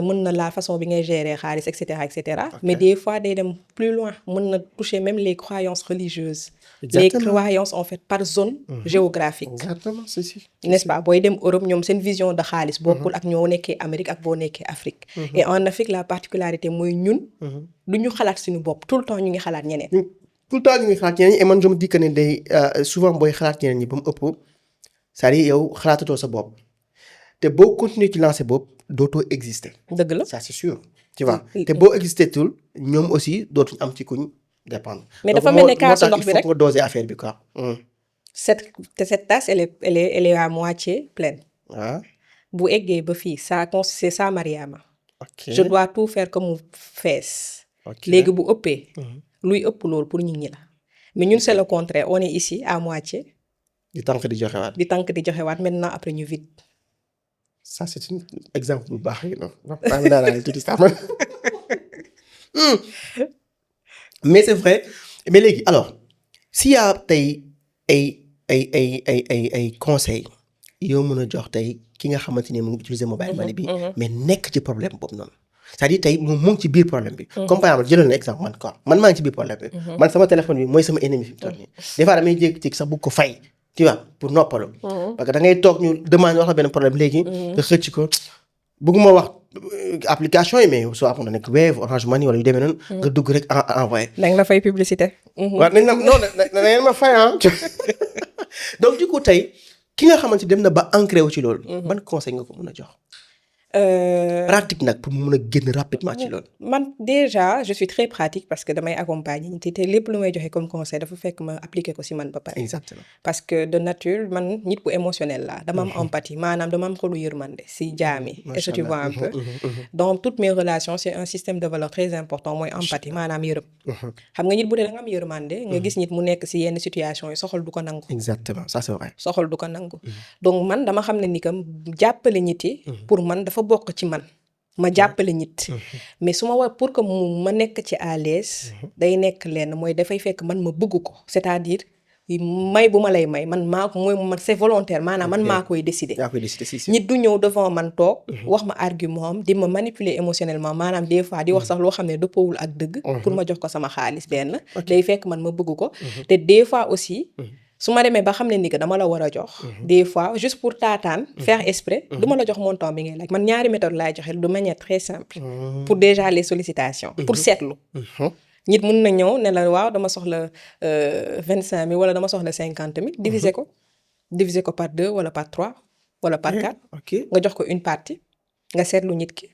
mën na la façon bi ngay gérer xaalis et cetera et cetera. mais des fois day dem plus loin mën na toucher même les croyances religieuses. les Exactement. croyances en fait par zone géographique Exactement si. n'est-ce pas booy dem Europe ñoom seen vision de xaalis bokkul ak ñoo nekkee Amérique ak boo nekkee Afrique et en Afrique la particularité mooy ñun du ñu xalaat suñu bopp tout le temps ñu ngi xalaat ñeneen tout le temps ñu ngi xalaat ñeneen ñi et man je me dis que ne day souvent booy xalaat ñeneen ñi ba mu ëpp c'est-à-dire yow xalaatatoo sa bopp te boo continuer ci lancer bopp dootoo exister dëgg la ça c'est sûr tu vois te boo exister tul ñoom aussi dootuñ am ci kuñ dépendre. mais dafa mel ne kaasu ndox bi il rek faut nga doser affaire bi quoi. cette tasse elle est à moitié pleine ah bu eggee ba fii c'est ça Mariama ok je dois tout faire comme mu fees ok léegi bu ëppee luy ëpp loolu pour nit ñi la mais ñun c'est le contraire on est ici à moitié di tànk di joxewaat. di tànk di joxewaat maintenant après ñu vide ça c'est un exemple bu baax yi noonu. maa ngi daal tuuti sax man. mais c'est vrai mais léegi alors s'il y a tey ay conseils yoo mën a jox tey ki nga xamante ni mu ngi utiliser mobile money bi. mais nekk ci problème boobu noonu. c'est-à-dire tey moom mu ngi ci biir problème bi. comme par exemple jëlal na exemple man quoi man maa ngi ci biir problème bi. man sama téléphone bi mooy sama ennemi fi mu toll nii. des fois damay jékki-jékki sax bëgg ko fay. tu vois pour noppalu. parce que da ngay toog ñu demande wax la benn problème léegi. nga xëcc ko bëgguma wax application yi mais soo amoon na nekk Wave Orange Money wala yu demee noonu. nga dugg rek envoyé. da nga la fay publicité. waaw nañ la non na ngeen ma fay donc du coup tey ki nga xamante dem na ba ancré wu ci loolu. ban conseil nga ko mën a jox. pratique nag pour mu mën a génn rapidement ci loolu. man déjà je suis très pratique parce que damay accompagner nit te lépp lu may joxe comme conseil dafa fekk ma appliquer ko si man ba pare. exactement parce que de nature man nit bu émotionnel la dama am empathie maanaam dama am xolu yërmande si jaam yi. est-ce que tu vois un peu. dans toutes mes relations c'est un système de valeur très important mooy empathie maanaam yërëm. xam nga nit bu dee da nga am yërmande. nga gis nit mu nekk si yenn situation yi soxal du ko nangu. exactement ça c'est vrai. soxal du ko nangu. donc man dama xam ne ni que jàppale nit yi. pour man dafa bokk ci man. ma jàppale nit. mais su ma war pour que mu ma nekk ci à l'aise day nekk lenn mooy dafay fekk man ma bëgg ko c'est-à-dire may bu ma lay may man maa ko mooy man c'est volontaire maanaam man maa koy décider. yaa koy décider si nit du ñëw devant man toog. wax ma argument am di ma manipuler émotionnellement maanaam des fois di wax sax loo xam ne dëppoowul ak dëgg. pour ma jox ko sama xaalis benn. day fekk man ma bëgg ko. te des fois aussi. su ma demee ba xam ne ni que dama la war a jox. des fois juste pour taataan. faire exprès du ma la jox montant bi ngay laaj man ñaari méthode laay joxe de manière très simple. pour déjà les sollicitations. pour seetlu. nit mun na ñëw ne la waaw dama soxla 25 000 wala dama soxla 50 000. diviser ko par 2 wala par 3 wala par 4. ok nga jox ko une partie nga seetlu nit ki.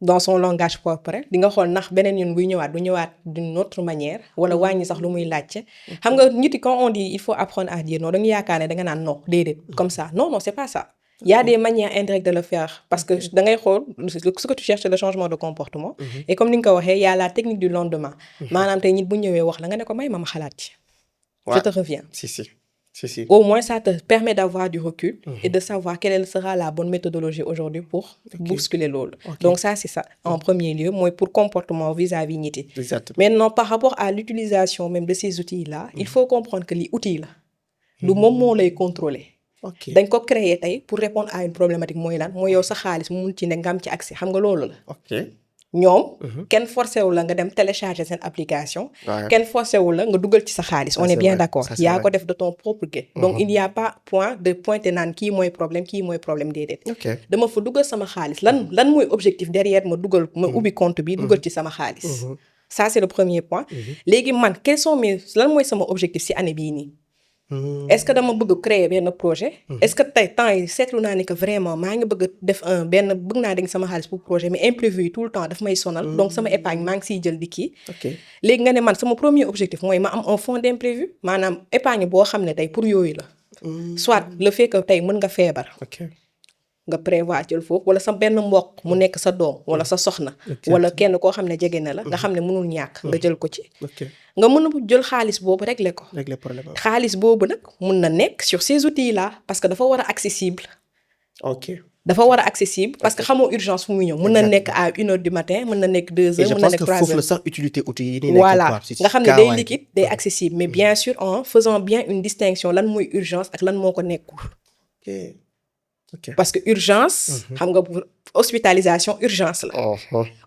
dans son langage propre di nga xool ndax beneen yoon buy ñëwaat du ñëwaat d'une autre manière wala wàññi sax lu muy laajte xam nga nit yi quand on dit il faut apprendre à dire non dañu yaakaar ne da nga naan non déedéet comme ça non c'est pas ça il y a des manières indirectes de le faire parce que da ngay xool ce que tu cherches c'est le changement de comportement et comme ni nga ko waxee il y a la technique du lendemain maanaam tey nit bu ñëwee wax la nga ne ko may ma xalaat ci je te reviens si au moins ça te permet d'avoir du recul et de savoir quelle sera la bonne méthodologie aujourd'hui pour bousculer loolu donc ça c'est ça en premier lieu mooy pour comportement vis-à-vis nit yi maintenant par rapport à l'utilisation même de ces outils là il faut comprendre que li outil la lu moom moo lay contrôler dañ ko créer tey pour répondre à une problématique mooy lan mooy yow sa xaalis mu mun ci ne nga am ci accès xam nga loolu la ñoom kenn forcé wu la nga dem télécharger seen application kenn forcé wu la nga dugal ci sa xaalis on est bien d'accord yaa ko def de ton propre gré donc il y a pas point de pointer naan kii mooy problème déedéet dama fa dugal sama xaalis lan mooy objectif derrière ma ubbi compte bi dugal ci sama xaalis ça c'est le premier point léegi man quels sont lan mooy sama objectif ci année bii nii est-ce que dama bëgg créer benn projet est-ce que tey temps yi seetlu naa ni que vraiment maa ngi bëgg def bëgg naa denc sama xaalis pour projet mais imprévu yi tout le temps daf may sonal donc sama épargne maa ngi siy jël di kii léegi nga ne man sama premier objectif mooy ma am un fonds d'imprévu maanaam épargne boo xam ne tey pour yooyu la soit le fait que tey mën nga feebar nga prévoir jël foofu wala sa benn mbokk mu nekk sa doom wala sa soxna wala kenn koo xam ne jege na la nga xam ne mënul ñàkk nga jël ko ci nga mën a jël xaalis boobu régler ko xaalis boobu nag mun na nekk sur ces outils là parce que dafa war a accessible dafa war a accessible parce que xamoo urgence fu muy ñëw mën na nekk à 1h du matin mën na nekk 2h mën na nekk 3h foofu la sax utilité outils yi voilà nga xam ne day liquide day accessible mais bien sûr en faisant bien une distinction lan mooy urgence ak lan moo ko nekkul parce que urgence xam nga pour hospitalisation urgence la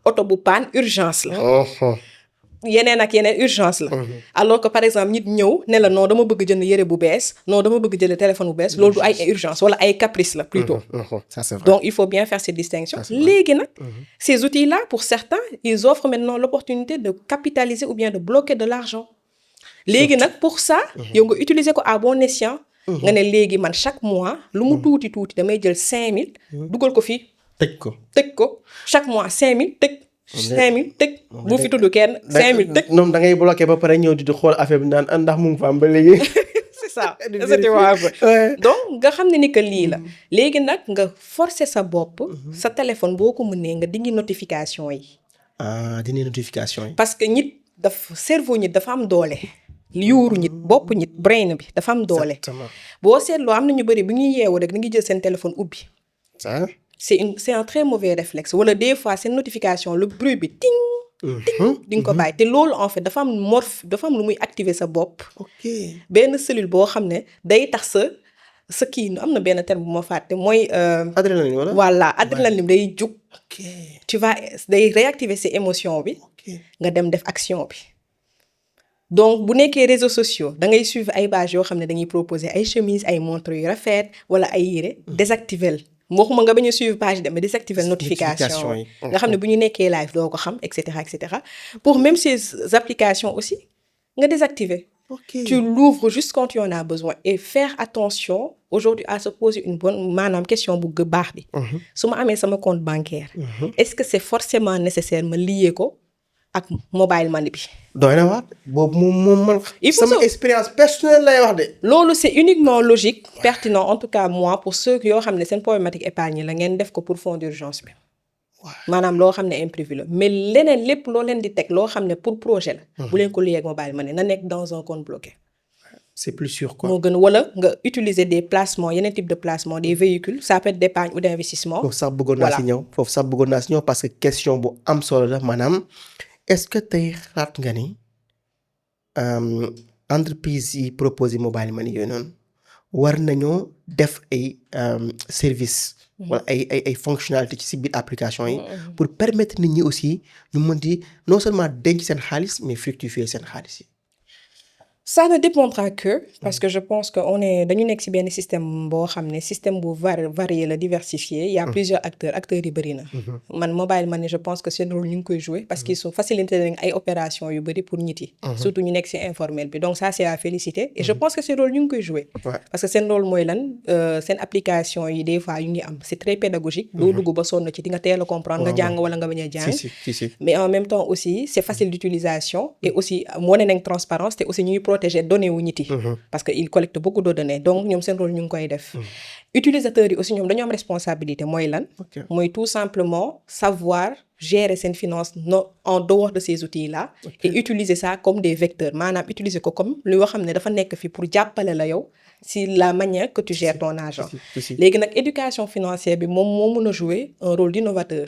oto bu panne urgence la yeneen ak yeneen urgence la. alors que par exemple nit ñëw ne la non dama bëgg jënd yére bu bees non dama bëgg jënd téléphone bu bees loolu du ay urgence wala ay caprice la plutôt. Ça c'est vrai. Donc il faut bien faire cette distinction. léegi nag ces outils là pour certains ils offrent maintenant l'opportunité de capitaliser ou bien de bloquer de l'argent. léegi nag pour ça yow nga utiliser ko à bon escient. nga ne léegi man chaque mois lu mu tuuti tuuti damay jël 5000. dugal ko fii. tëj ko chaque mois 5000 tëj. 5000 tëj bu fi tudd kenn 5000 tëj. ñoom da ngay bloqué ba pare ñëw di xool affaire bi naan ndax mu ngi fa am ba léegi. c'est ça c'était waaw donc nga xam ne ni que lii la. léegi nag nga forcer sa bopp. sa téléphone boo ko mënee nga dindi notification yi. dindi notification yi. parce que cerveau nit dafa am doole. yuuru nit bopp nit brain bi dafa am doole. boo seetloo am na ñu bëri bi ñuy yeewu rek ni ngi jël seen téléphone ubbi. c'est un très mauvais réflexe wala des fois seen notification le bruit bi ting ting di nga ko bàyyi te loolu en fait dafa am lu muy activer sa bopp. benn cellule boo xam ne day tax sa kii am na benn terme bu ma fàtte mooy. adrénaline wala. voilà adrénaline day jug. tu vas day réactiver ses émotions bi. nga dem def action bi. donc bu nekkee réseaux sociaux da ngay suivre ay pages yoo xam ne dañuy proposer ay chemises ay montres yu rafet wala ay yére désactiver waxuma nga bañ a suivre page de mais désactiver notification yi nga xam ne bu ñu nekkee live doo ko xam et cetera pour même ces applications aussi nga désactiver. tu l'ouvres juste quand tu en as besoin et faire attention aujourd'hui à se poser une bonne maanaam question bu baax bi. su ma amee sama compte bancaire. est-ce que c'est forcément nécessaire ma lier ko ak mobile money bi. doy na waat boobu moom man. sama expérience personnelle lay wax de. loolu c'est uniquement logique pertinent en tout cas moi pour ceux yoo xam ne seen problématique épargne la ngeen def ko pour fonds d'urgence bi. maanaam loo xam ne imprévu la mais leneen lépp loo leen di teg loo xam ne pour projet la. bu leen ko lié ak mobile money na nekk dans un compte bloqué. c'est plus sûr quoi. moo gën wala nga utiliser des placements yeneen type de placement des véhicules ça peut être d'épargne ou d'investissement. foofu sax bëggoon naa si ñëw parce que question bu am solo la maanaam. est-ce que tey xalaat nga ni entreprise yi proposé mobile money yooyu noonu war nañoo def ay service wala ay fonctionnalités ci biir application yi pour permettre nit ñi aussi ñu mën di non seulement denc seen xaalis mais fructifier seen xaalis yi. ça ne dépendra que parce que je pense que dañu nekk ci benn système boo xam ne système bu varié la diversifié il y a plusieurs acteurs yi bëri na. man mobile money je pense que seen rôle ñu ngi koy jouer parce qu'ils sont facilité nañ ay opérations yu bëri pour nit yi. surtout ñu nekk ci informel bi donc ça c'est à féliciter et je pense que seen rôle ñu ngi koy jouer. parce que seen rôle mooy lan seen application yi des fois yu ngi am c'est très pédagogique. doo dugg ba sonn ci di nga teel a comprendre nga jàng wala nga bañ a jàng. mais en même temps aussi c'est facile d'utilisation et aussi wane nañ transparence te aussi ñu protéger données wu nit yi parce que il collecte beaucoup de données donc ñoom seen rôle ñu ngi koy def. utilisateurs yi aussi ñoom dañoo am responsabilité mooy lan. mooy tout simplement savoir gérer seen finance en dehors de ces outils là. et utiliser ça comme des vecteurs maanaam utiliser ko comme li nga xam ne dafa nekk fi pour jàppale la yow si la manière que tu gères ton argent. léegi nag éducation financière bi moom moo mën a jouer un rôle d'innovateur.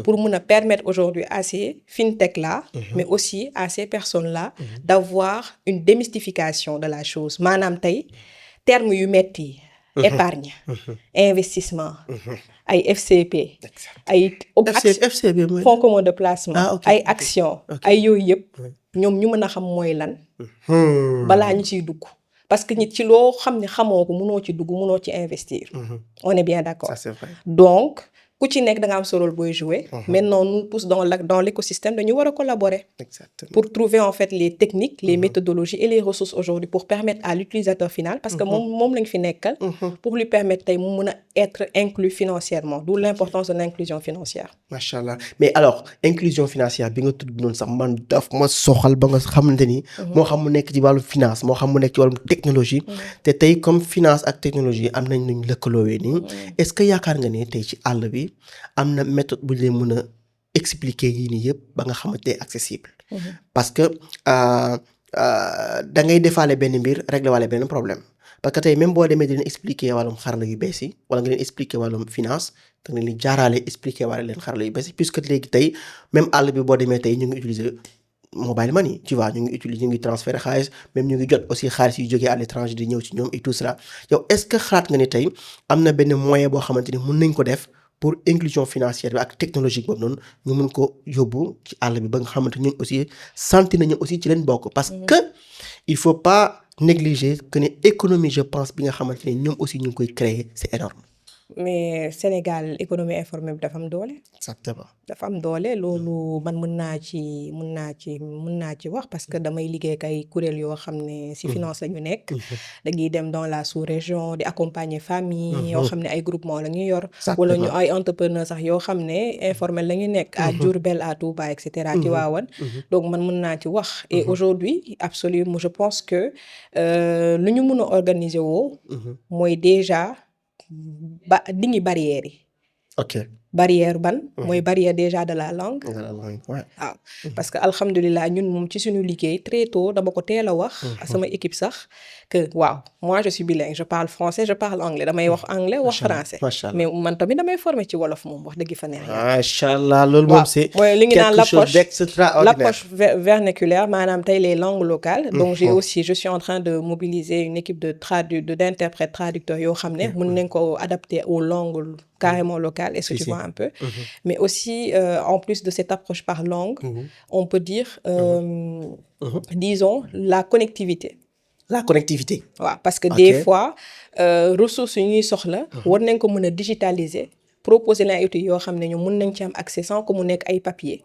pour mun a permettre aujourd'hui à ces fintech-là, mais aussi à ces personnes-là, d'avoir une démystification de la chose. Maanaam tey terme yu metti épargne, investissement, ay FCP, ay fonds commun de placement, ay action, ay yooyu yëpp ñoom ñu mën a xam mooy lan balaa ñu ciy dugg. Parce que nit ci loo xam ne xamoo ko mënoo ci dugg mënoo ci investir. On est bien d'accord. Ça, c'est vrai. Donc ku ci nekk da nga am sa rôle booy jouer. Maintenant nous tous dans l'écosystème dañu war a collaborer. Exactement. Pour trouver en fait les techniques, les méthodologies et les ressources aujourd'hui pour permettre à l'utilisateur final parce que moom lañ fi nekkal. Pour lui permettre tey mu mën a être inclus financièrement, d'où l'importance de l'inclusion financière. Macha allah mais alors inclusion financière bi nga tudd noonu sax man daf ma soxal ba nga xamante ni. moo xam mu nekk ci wàllu finance moo xam mu nekk ci wàllu technologie. te tey comme finance ak technologie am nañ nuñ lëkkaloowee nii. est-ce que yaakaar nga ne tey ci àll bi am na méthode bu ñu leen mën a expliquer yii nii yëpp ba nga xamante ne accessible. parce que da ngay defaale benn mbir régler waale benn problème. parce que tey même boo demee di leen expliquer wàllum xarala yu bees yi wala nga leen expliquer wàllum finance da nga leen jaaraale expliquer waale leen xarala yu bees yi puisque léegi tey même àll bi boo demee tey ñu ngi utiliser mobile money tu vois ñu ngi transférer xaalis même ñu ngi jot aussi xaalis yu jógee à l'étranger di ñëw ci ñoom et tout cela yow est-ce que xalaat nga ni tey am na benn moyen boo xamante ni mën nañ ko def pour inclusion financière bi ak technologique boobu noonu ñu mun ko yóbbu ci àll bi ba nga xamante ñun aussi sentir nañu aussi ci leen bokk parce que il faut pas négliger que ne économie je pense bi nga xamante ne ñoom aussi ñu ngi koy créer c'est énorme. mais Sénégal économie informelle bi dafa am doole. exactement. dafa am doole loolu man mën naa ci wax parce que damay liggéey ak ay kuréel yoo xam ne ci finance la ñu nekk. dañuy dem dans la sous-région di accompagner famille yoo xam ne ay groupement la ñu yor. wala ñu ay entrepreneurs sax yoo xam ne informel la ñu nekk. à Diourbel à Touba et cetera Tivaouane. donc man mën naa ci wax. et aujourd'hui absolument je pense que lu ñu mën a organiser woo. mooy déjà dindi barrières yi. ok. barrière ban. mooy barrière déjà de la langue. waaw. parce que alhamdulilah ñun moom ci suñu liggéey très tôt dama ko teel a wax. sama équipe sax que waaw moi je suis bilingue je parle français je parle anglais damay wax anglais wax français. mais man tamit damay former ci wolof moom wax dëgg fa neex. macha allah loolu moom c'est mooy li ñu naan d'extraordinaire. l'approche vernaculaire maanaam tey les langues locales. donc je suis en train de mobiliser une équipe d'interprètes traducteurs yoo xam ne mën nañ ko adapter aux langues carrément locales et ce tu vois un peu. mais aussi en plus de cette approche par langue. on peut dire disons la connectivité. waaw parce que des fois ressources yu ñuy soxla. war nañ ko mën a digitaliser proposer leen ay outils yoo xam ne ñoom mën nañ ci am accès sans que mu nekk ay papier.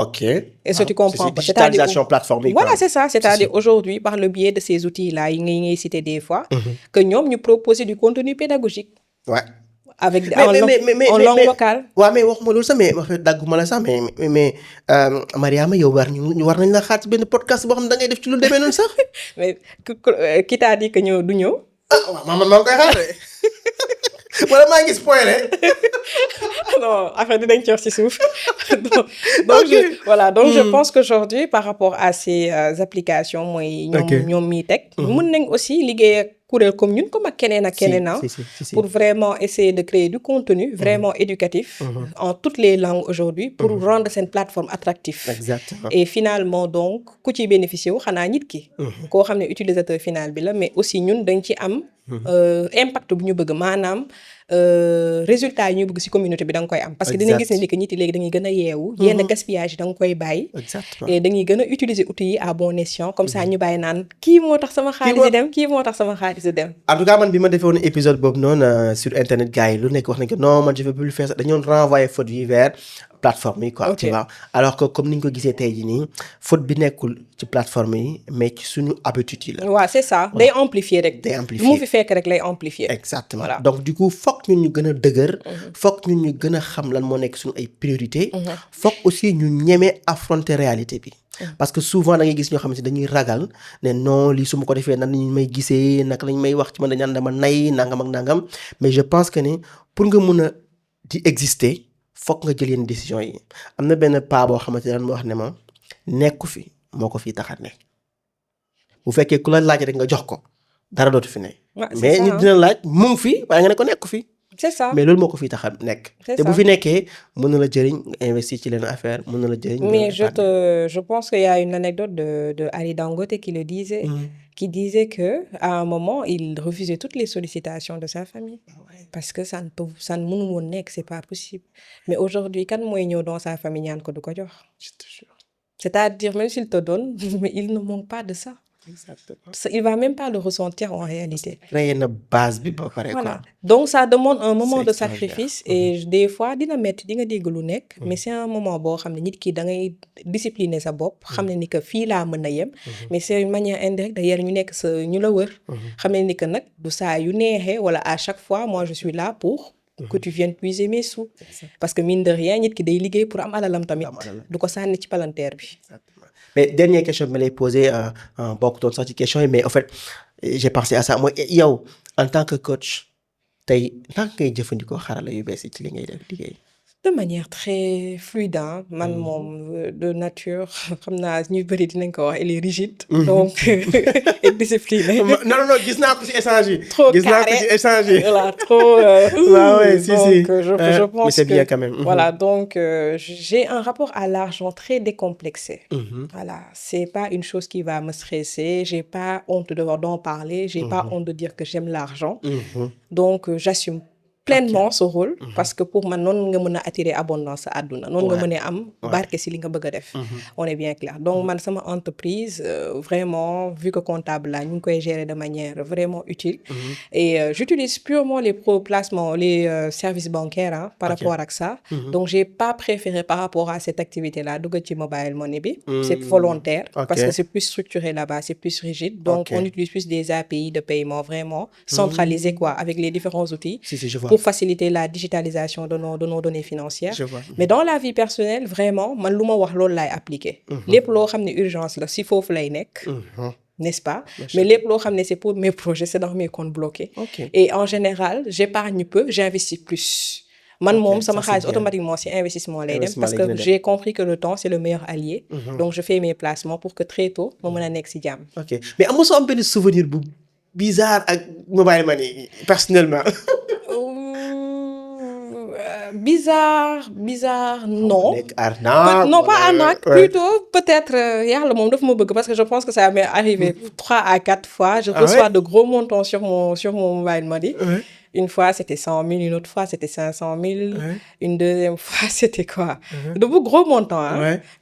ok. et ce tu comprends pas digitalisation plateforme yi. voilà c'est ça c'est-à-dire aujourd'hui par le biais de ces outils là yi ngay citer des fois. que ñoom ñu proposer du contenu pédagogique. ouais. avec en langue locale. waaw mais waxuma loolu sax mais wax dagguma la sax mais Mariama yow war nañ la xaar ci benn podcast boo xam ne da ngay def ci lu demee noonu sax. mais qui t'a dit que ñëw du ñëw. waaw man maa ngi koy xaar wala maa ngi spoilé. non affaire dinañ ci wax ci suuf. donc je pense qu'aujourd'hui par rapport à ces applications mooy. ñoom miy teg. mën nañ aussi liggéey ak kuréel comme ñun comme ak keneen ak keneen pour vraiment essayer de créer du contenu vraiment éducatif. en toutes les langues aujourd'hui pour rendre cette plateforme attractive. exactement. et finalement donc ku ciy bénéficier wu xanaa nit ki. koo xam ne utilisateur final bi la mais aussi ñun dañ ci am. impact bu ñu bëgg maanaam résultat yi ñu bëgg ci communauté bi da nga koy am. parce que dinañ gis ne ni que nit yi léegi dañuy gën a yeewu. yenn gaspillage yi da nga koy bàyyi. exactement. et dañuy gën a utiliser outils yi à bon escient comme ça ñu bàyyi naan kii moo tax sama xaalis di dem kii moo tax sama xaalis di dem. en tout cas man bi ma defee woon épisode boobu noonu sur internet gars yi lu nekk wax nañ ko non man je veux plus faire ça dañu doon renvoyer faute yi vers plateforme yi quoi. tu vois alors que comme ni ñu ko gisee tey jii nii faute bi nekkul ci plateforme yi mais ci suñu habitude yi la. waaw c'est ça day amplifier rek. day amplifier lu mu fi fekk rek lay amplifier. exactement donc du coup foog ñun ñu gën a dëgër. foog ñun ñu gën a xam lan moo nekk suñu ay priorité. foog aussi ñu ñeme affronter réalité bi. parce que souvent da ngay gis ñoo xam ne dañuy ragal ne non lii su ma ko defee nan lañ may gisee naka lañ may wax ci man dañ naan dama nay nangam ak nangam mais je pense que ne pour nga mun a di exister foog nga jël yenn décision yi am na benn paa boo xamante ne moo wax ne ma nekku fi moo ko fii taxat ne bu fekkee ku la laaj rek nga jox ko dara dootu fi ne. mais nit dina laaj mu ngi fi waaye nga ne ko nekku fi. c'est ça mais loolu moo ko fi tax a nekk. te bu fi nekkee mën na la jëriñ investir ci leen affaire mën na la jëriñ. mais je pense qu'il y a une anecdote de Ali Dangote qui le disait. qui disait que à un moment il refusait toutes les sollicitations de sa famille. parce que ça ne mënu woon nekk c'est pas possible mais aujourd'hui kan mooy ñëw dans sa famille ñaan ko du ko jox. je te jure. c'est-à-dire même s'il te donne mais il ne manque pas de ça. exactement. il va même pas le ressentir en réalité. créer na base bi ba pare voilà quoi. donc ça demande un moment C'est de sacrifice et des fois dina metti di nga dégg lu nekk mais c'est un moment boo xam ne nit ki da ngay discipliner sa bopp xam ne ni que fii laa mën a yem mais c'est une manière indirecte d'ailleurs ñu nekk sa ñu la wër xam ne ni que nag du saa yu neexee wala à chaque fois moi je suis là pour que tu viennes puiser mes sous parce que mine de rien nit ki day liggéey pour am alalam tamit du ko sànni ci palanteer bi. mais dernière question bi ma lay poser bokkutoon sax ci question yi mais en fait j'ai pensé à ça mooy yow en tant que coach tey naka ngay jëfandikoo xarala yu bees yi ci li ngay def liggéey. de manière très fluide man moom de nature xam naa ñu bëri dinañ ko wax elle est rigide. donc et disciplinée. non gis naa ko ci échange yi. trop gis naa ko ci échange yi. voilà trop. waaw oui si si. je pense mais c'est bien quand même. voilà donc j'ai un rapport à l'argent très décomplexé. voilà c'est pas une chose qui va me stresser j'ai pas honte d'en parler j'ai pas honte de dire que j'aime l'argent. donc j'assume. pleinement ce rôle parce que pour man noonu nga mën a attirer abondance sa àdduna noonu nga mën a am barke si li nga bëgg a def on est bien clair donc man sama entreprise vraiment vu que comptable là ñu ngi koy gérer de manière vraiment utile et j'utilise purement les placements les services bancaires par rapport à ça donc j'ai pas préféré par rapport à cette activité là dugg ci mobile money bi c'est volontaire parce que c'est plus structuré là-bas c'est plus rigide donc on utilise plus des API de paiement vraiment centralisés quoi avec les différents outils je vois. pour faciliter la digitalisation de nos données financières. Je vois. Mais dans la vie personnelle vraiment man lu ma wax loolu laay appliquer. lépp loo xam ne urgence la si foofu lay nekk. N'est-ce pas? Mais lépp loo xam ne c'est pour mes projets c'est dans mes comptes bloqués. Et en général j'épargne peu j'investis plus. man moom sama xaalis automatiquement ci investissement lay dem parce que j'ai compris que le temps c'est le meilleur allié. Donc je fais mes placements pour que très tôt ma mën a nekk ci jàmm. ok mais am nga soo am benn souvenir bu bizarre ak mobile money personnellement. Bizarre non. Arnaque, non pas arnaque plutôt peut-être yàlla moom daf ma bëgg parce que je pense que ça m'est arrivé 3 à 4 fois je reçois de gros montants sur mon mobile money. Une fois c'était 100 000 une autre fois c'était 500 000 une deuxième fois c'était quoi de gros montants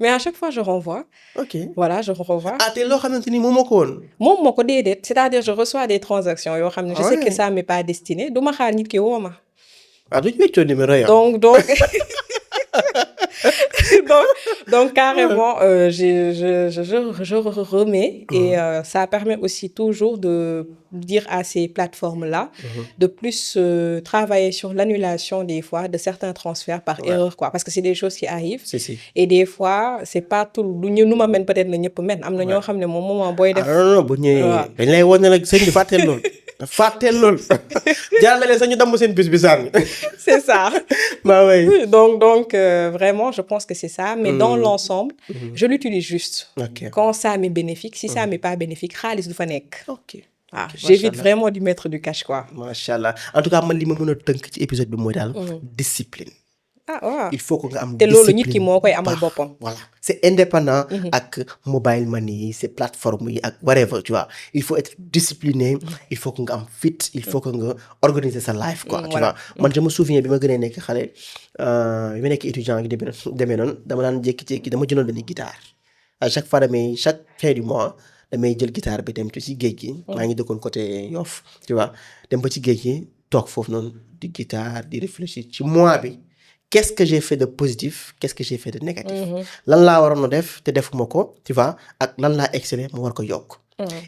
mais à chaque fois je renvoie voilà je renvoie te loo xamante ni moom moo ko woon moom moo ko déedéet c'est-à-dire je reçois des transactions yoo xam ne je sais que ça m'est pas destiné du ma xaar nit ki woo ma du ñu weccoo numéro yow donc carrément je remets et ça permet aussi toujours de dire à ces plateformes-là de plus travailler sur l'annulation des fois de certains transferts par erreur quoi parce que c'est des choses qui arrivent et des fois c'est pas tout lu ñu nu ma mën peut-être la ñëpp mën am na ñoo xam ne moom moment booy def non bu ñëwee dañ lay woon ne nag sëñ bi fàtteel lool jàllale sax ñu damm seen bis bi sànni c'est ça bah oui donc vraiment je pense que c'est ça mais dans l'ensemble je l'utilise juste quand ça m'est bénéfique si ça m'est pas bénéfique xaalis du fa nekk j'évite vraiment d'y mettre du cash quoi machallah en tout cas man li ma mën a tënk ci épisode bi mooy daal discipline il faut que nga am te loolu nit ki moo koy amal boppam voilà c'est indépendant ak mobile money c'est plateforme yi ak whatever tu vois il faut être discipliné il faut que nga am fit il faut que nga organiser sa life quoi tu vois man je me souviens bi ma gënee nekk xale bi ma nekk étudiant gi demee noonu dama daan jékki-jékki dama jëloon benn guitare à chaque fois chaque fin du mois damay jël guitare bi dem ci géej gi maa ngi dëkkoon côté Yoff tu vois dem ba ci géej gi toog foofu noonu di guitare di réfléchir ci mois bi qu'est-ce que j'ai fait de positif qu'est-ce que j'ai fait de négatif lan laa waroon a def te defuma ko tu vois ak lan laa exceller mu war ko yokk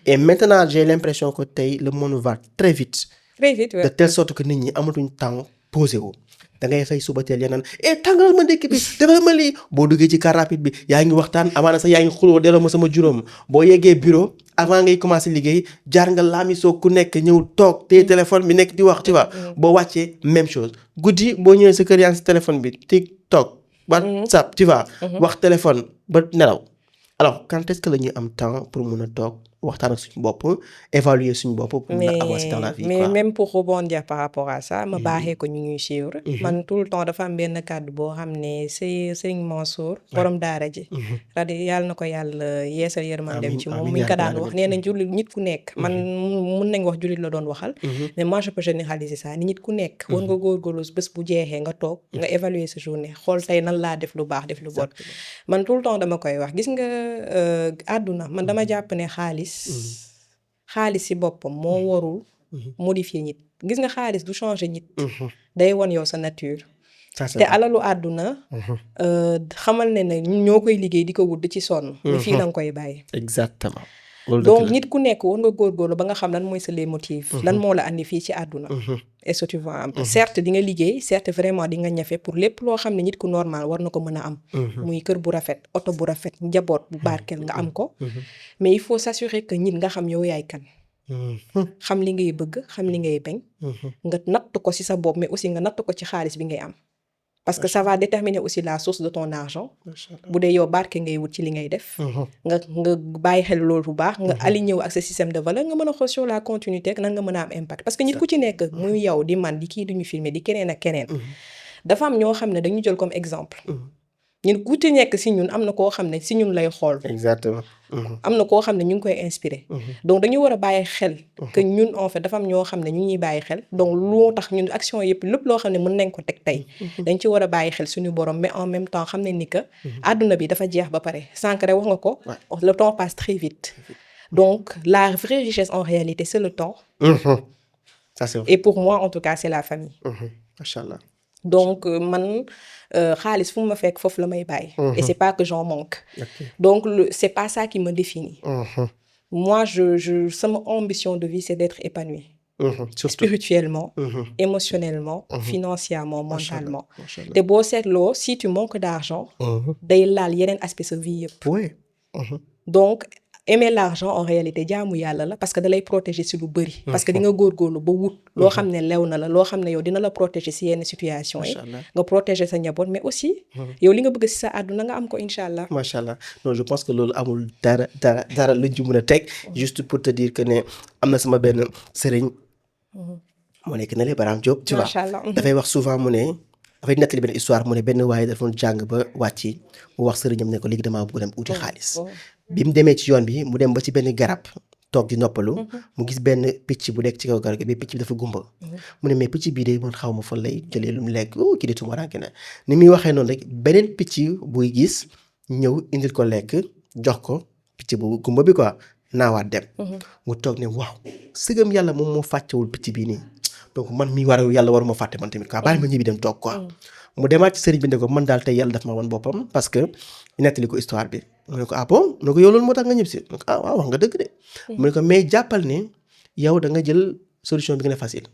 et maintenant j'ai l'impression que tey le monde va très vite de telle sorte que nit ñi amatuñ temps posé wu da ngay xëy suba teel yeneen tàngal ma ndekki bi defal ma lii boo duggee ci car rapide bi yaa ngi waxtaan amaana sax yaa ngi xuloo delloo ma sama juróom boo yeggee bureau avant ngay commencer liggéey jaar nga laamisoo ku nekk ñëw toog te téléphone bi nekk di wax tu vois boo wàccee même chose guddi boo ñëwee sa kër yaa ngi si téléphone bi TikTok WhatsApp tu vois wax téléphone ba nelaw alors quand est-ce que la ñuy am temps pour mun a toog waxtaan ak suñu bopp évaluer suñu bopp pour mun a avancer dans la vie mais même pour rebondir par rapport à ça ma baaxee ko ñu ñuy suivre man tout le temps dafa am benn kàddu boo xam ne Serigne Mansour borom daara ji radi yàlla na ko yàlla yeesal yërmandem ci moom muñ ko daan wax nee nañ jullit nit ku nekk man mun nañ wax jullit la doon waxal mais moi je peux généraliser ça ni nit ku nekk war nga góorgóorlu bés bu jeexee nga toog nga évaluer sa journée xool tey nan laa def lu baax def lu bon man tout le temps dama koy wax gis nga àdduna man dama jàpp ne xaalis ci boppam moo warul modifier nit gis nga xaalis du changer nit day won yow sa nature te alalu àdduna xamal ne ñoo koy liggéey di ko wut di ci sonn ni fii la nga koy bàyyi exactement donc nit ku nekk war nga góorgóorlu ba nga xam lan mooy sa les motifs lan moo la andi fii ci àdduna est-ce que tu vois un peu certes di nga liggéey certes vraiment di nga ñafe pour lépp loo xam ne nit ku normal war na ko mën a am muy kër bu rafet oto bu rafet njaboot bu barkeel nga am ko mais il faut s'assurer que nit nga xam yow yaay kan xam li ngay bëgg xam li ngay bañ nga natt ko ci sa bopp mais aussi nga natt ko ci xaalis bi ngay am parce que ça va déterminer aussi la source de ton argent bu dee yow barke ngay wut ci li ngay def nga bàyyi xel loolu bu baax nga aligné wu ak sa système de valeur nga mën a xool sur la continuité ak nan nga mën a am impact parce que nit ku ci nekk muy yow di man di kii duñu filmer di keneen ak keneen dafa am ñoo xam ne dañu jël comme exemple ñun ku ci nekk si ñun am na koo xam ne si ñun lay xool. exactement. am na koo xam ne ñu ngi koy inspiré. donc dañu war a bàyyi xel. que ñun en fait dafa am ñoo xam ne ñu ñuy bàyyi xel donc loo tax ñun action yëpp lépp loo xam ne mën nañ ko teg tey. dañ ci war a bàyyi xel suñu borom mais en même temps xam ne ni que. àdduna bi dafa jeex ba pare sànq rek wax nga ko. le temps passe très vite. donc la vraie richesse en réalité c'est le temps. ça c'est vrai. et pour moi en tout cas c'est la famille. macha allah. donc man xaalis fu mu ma fekk foofu la may bàyyi. et c'est pas que j'en manque. Okay. donc c'est pas ça qui me définit. moi sama ambition de vie c'est d'être épanoui. spirituellement. émotionnellement. financièrement mentalement. te boo seetloo si tu manques d'argent. day laal yeneen aspect sa vie yëpp. oui. donc aimer l'argent en réalité jaamu yàlla la parce que da lay protéger si lu bëri. parce que di nga góorgóorlu ba wut. loo xam ne lew na la loo xam ne yow dina la protéger si yenn situation yi. nga protéger sa njaboot mais aussi. yow li nga bëgg si sa àdduna nga am ko incha allah. macha allah non je pense que loolu amul dara luñ ci mën a teg. juste pour te dire que ne am na sama benn sëriñ. moo nekk na le Baram Diop. tu vois dafay wax souvent mu ne. dafay nettali benn histoire mu ne benn waaye dafa doon jàng ba wàcc mu wax sëriñam ne ko léegi damaa bëgg dem uti xaalis. bi mu demee ci yoon bi mu dem ba ci benn garab toog di noppalu. mu gis benn picc bu nekk ci kaw garab gi mais picc bi dafa gumba. mu ne mais picc bii de man xaw ma fan lay jëlee lu mu lekk kii di tumuraanke na ni muy waxee noonu rek beneen picc buy gis ñëw indil ko lekk jox ko picc bu gumba bi quoi naawaat dem. mu toog ne waaw sëgam yàlla moom moo fàccewul picc bii nii. donc man mi yàlla waruma fàtte man tamit quoi bàyyi ma ñibbi dem toog quoi. mu demaat ci sëriñ bi ne ko man daal tey yàlla daf ma wan boppam parce que nettali ko histoire bi mu ne ko ah bon mu ne ko yow loolu moo tax nga ñibbi si mu ne ko ah waaw wax nga dëgg de. mu ne ko mais jàppal ne yow da nga jël solution bi gën a facile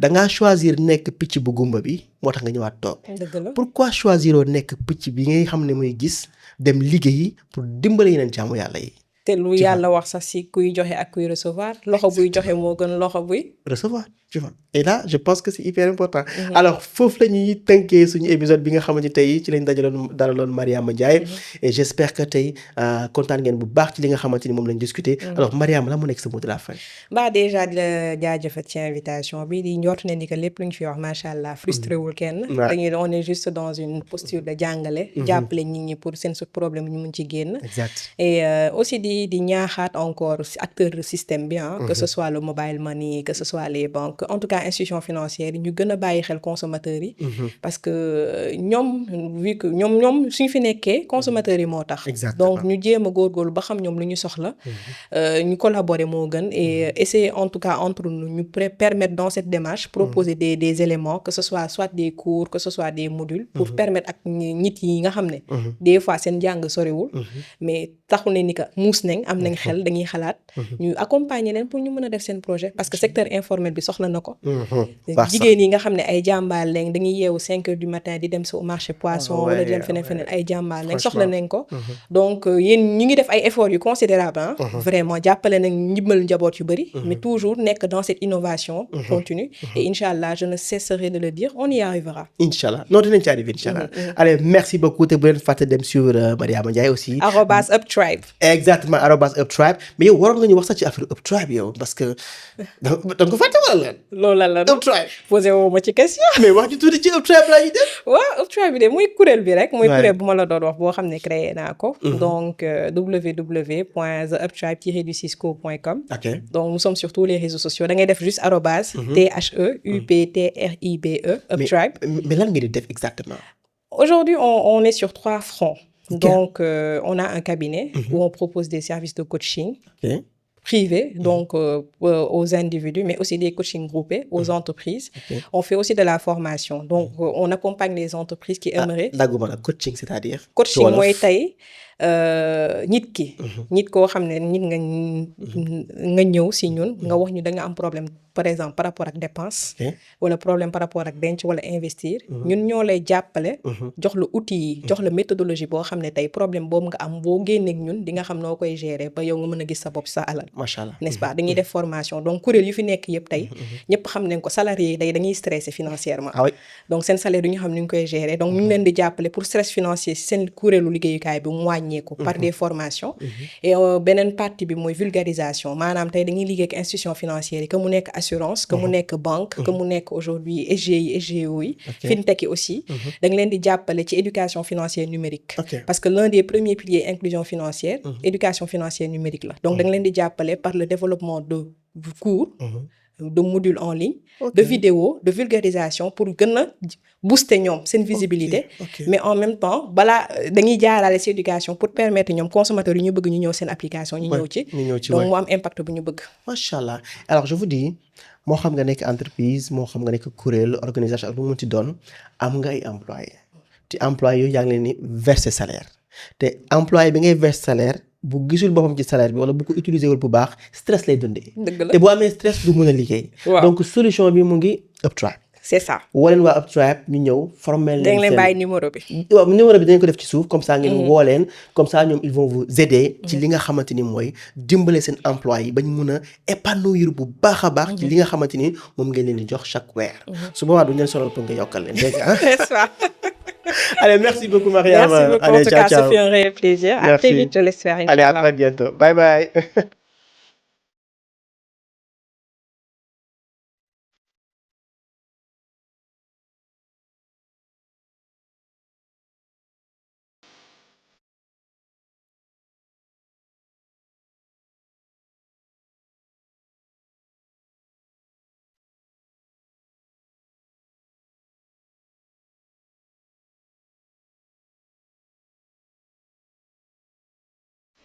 da ngaa choisir nekk picc bu gumba bi moo tax nga ñëwaat toog. dëgg la pourquoi choisir oo nekk picc bi ngay xam ne muy gis dem liggéeyi pour dimbale yeneen jaamu yàlla yi. te lu yàlla wax sax si kuy joxe ak kuy recevoir loxo buy joxe moo gën loxo buy recevoir tu vois et là je pense que c'est hyper important. alors foofu la ñuy tënkee suñu épisode bi nga xamante tey ci lañ dalaloon Mariama Ndiaye. et j'espère que tey kontaan ngeen bu baax ci li nga xamante ni moom lañ discuter. alors Mariama la mu nekk sa mot de la fin. bah déjà di la jaajëfal ci invitation bi di njort ne ni que lépp lu ñu fi wax macha allah frustré wul kenn. dañuy on est juste dans une posture de jàngale. jàppale nit ñi pour seen problème ñu mun ci génn. exact et aussi di ñaaxaat encore acteur du système bi que ce soit le mobile money que ce soit les banques en tout cas institutions financières yi ñu gën a bàyyi xel consommateurs yi. parce que ñoom vu que ñoom suñu fi nekkee consommateurs yi moo tax. donc ñu jéem a góorgóorlu ba xam ñoom lu ñu soxla. ñu collaborer moo gën et essayer en tout cas entre nous ñu permettre dans cette démarche proposer des éléments que ce soit des cours que ce soit des modules. pour permettre ak nit yi nga xam ne. des fois seen njàng soriwul. mais taxul ne ni que muus nañ am nañ xel dañuy xalaat. ñu accompagner leen pour ñu mën a def seen projet parce que secteur informel bi soxla na ko. jigéen yi nga xam ne ay jàmbaar lañ dañuy yeewu 5 heures du matin di dem sa marché poisson wala di dem feneen ay jàmbaar lañ soxla nañ ko. donc yéen ñu ngi def ay efforts yu considérables vraiment jàppale nañ ñibbal njaboot yu bëri. mais toujours nekk dans cette innovation continue. et incha allah je ne cesserai de le dire on y arrivera. incha allah non dinañ ci arriver incha allah. allez merci beaucoup te bu leen fàtte dem suivre Mariama Ndiaye aussi. @UpTribe. exactement @UpTribe mais yow waroon nga ñu wax sax ci affaire UpTribe yow parce que da nga ko fàtte wala lan. loolu la UpTribe. posé woo ma ci question. mais wax ci tuuti ci UpTribe laa ñuy def. waaw UpTribe bi de muy kuréel bi rek. muy kuréel bu ma la doon wax boo xam ne créé naa ko. donc www.theuptribe-du6co.com. ok donc nous sommes sur tous les réseaux sociaux da ngay def juste @THEUPTRIBE UpTribe. mais lan ngeen di def exactement. Aujourd'hui on est sur 3 fronts. Okay. Donc on a un cabinet où on propose des services de coaching. Okay. Privés, donc aux individus, mais aussi des coachings groupés aux entreprises. Okay. On fait aussi de la formation. Donc, on accompagne les entreprises qui aimeraient... coaching, c'est-à-dire? Coaching, moi, nit ki. nit koo xam ne nit nga ñëw si ñun nga wax ñu da nga am problème par exemple par rapport ak dépense. wala problème par rapport ak denc wala investir. ñun ñoo lay jàppale. jox la outils yi jox la méthodologie boo xam ne tey problème boobu nga am boo génneeg ñun di nga xam noo koy gérer ba yow nga mën a gis sa bopp sa alal. macha allah n'est-ce pas dañuy def formation donc kuréel yu fi nekk yëpp tey ñëpp xam nañ ko salarié yi dañuy stressé financièrement. donc seen salaire du ñu xam ni ñu koy gérer donc ñu ngi leen di jàppale pour stress financier si seen kuréelu liggéeyukaay bi mu wàññi wàññeeku par des formations et beneen partie bi mooy vulgarisation maanaam tey dañuy liggéey ak institution financière yi que mu nekk assurance que mu nekk banque que mu nekk aujourd'hui SGI SGO yi fintech yi aussi da nga leen di jàppale ci éducation financière numérique parce que l'un des premiers piliers inclusion financière éducation financière numérique la donc da nga leen di jàppale par le développement de cours de modules en ligne de vidéos de vulgarisation pour gën a booster ñoom seen visibilité mais en même temps balaa dañuy jaarale ci éducation pour permettre ñoom consommateurs yi ñu bëgg ñu ñëw seen application ñu ñëw ci donc mu am impact bu ñu bëgg macha allah alors je vous dis moo xam nga nekk entreprise moo xam nga nekk kuréel organisation ak lu mu ci doon am nga ay employés te employés yooyu yaa ngi leen ni verser salaire te employé bi ngay verser salaire bu gisul boppam ci salaire bi wala bu ko utiliser wul bu baax stress lay dundee. dëgg la te bu amee stress du mën a liggéey. donc solution bi mu ngi Uptribe. c'est ça. woo leen waa Uptribe ñu ñëw former leen. dañ leen bàyyi numéro bi. waaw numéro bi dañ ko def ci suuf comme ça ngeen woo leen comme ça ñoom ils vont vous aider. ci li nga xamante ni mooy dimbale seen employé yi bañ mun a épanouir bu baax a baax. ci li nga xamante ni moom ngeen leen di jox chaque weer. su boobaa duñ leen sonal pour nga yokkal leen dégg nga. c'est ça. Allez, merci beaucoup Mariam. Merci beaucoup. Allez, en tout cas, ça fait un réel plaisir. À très vite, je l'espère. Allez, à très bientôt. Bye bye.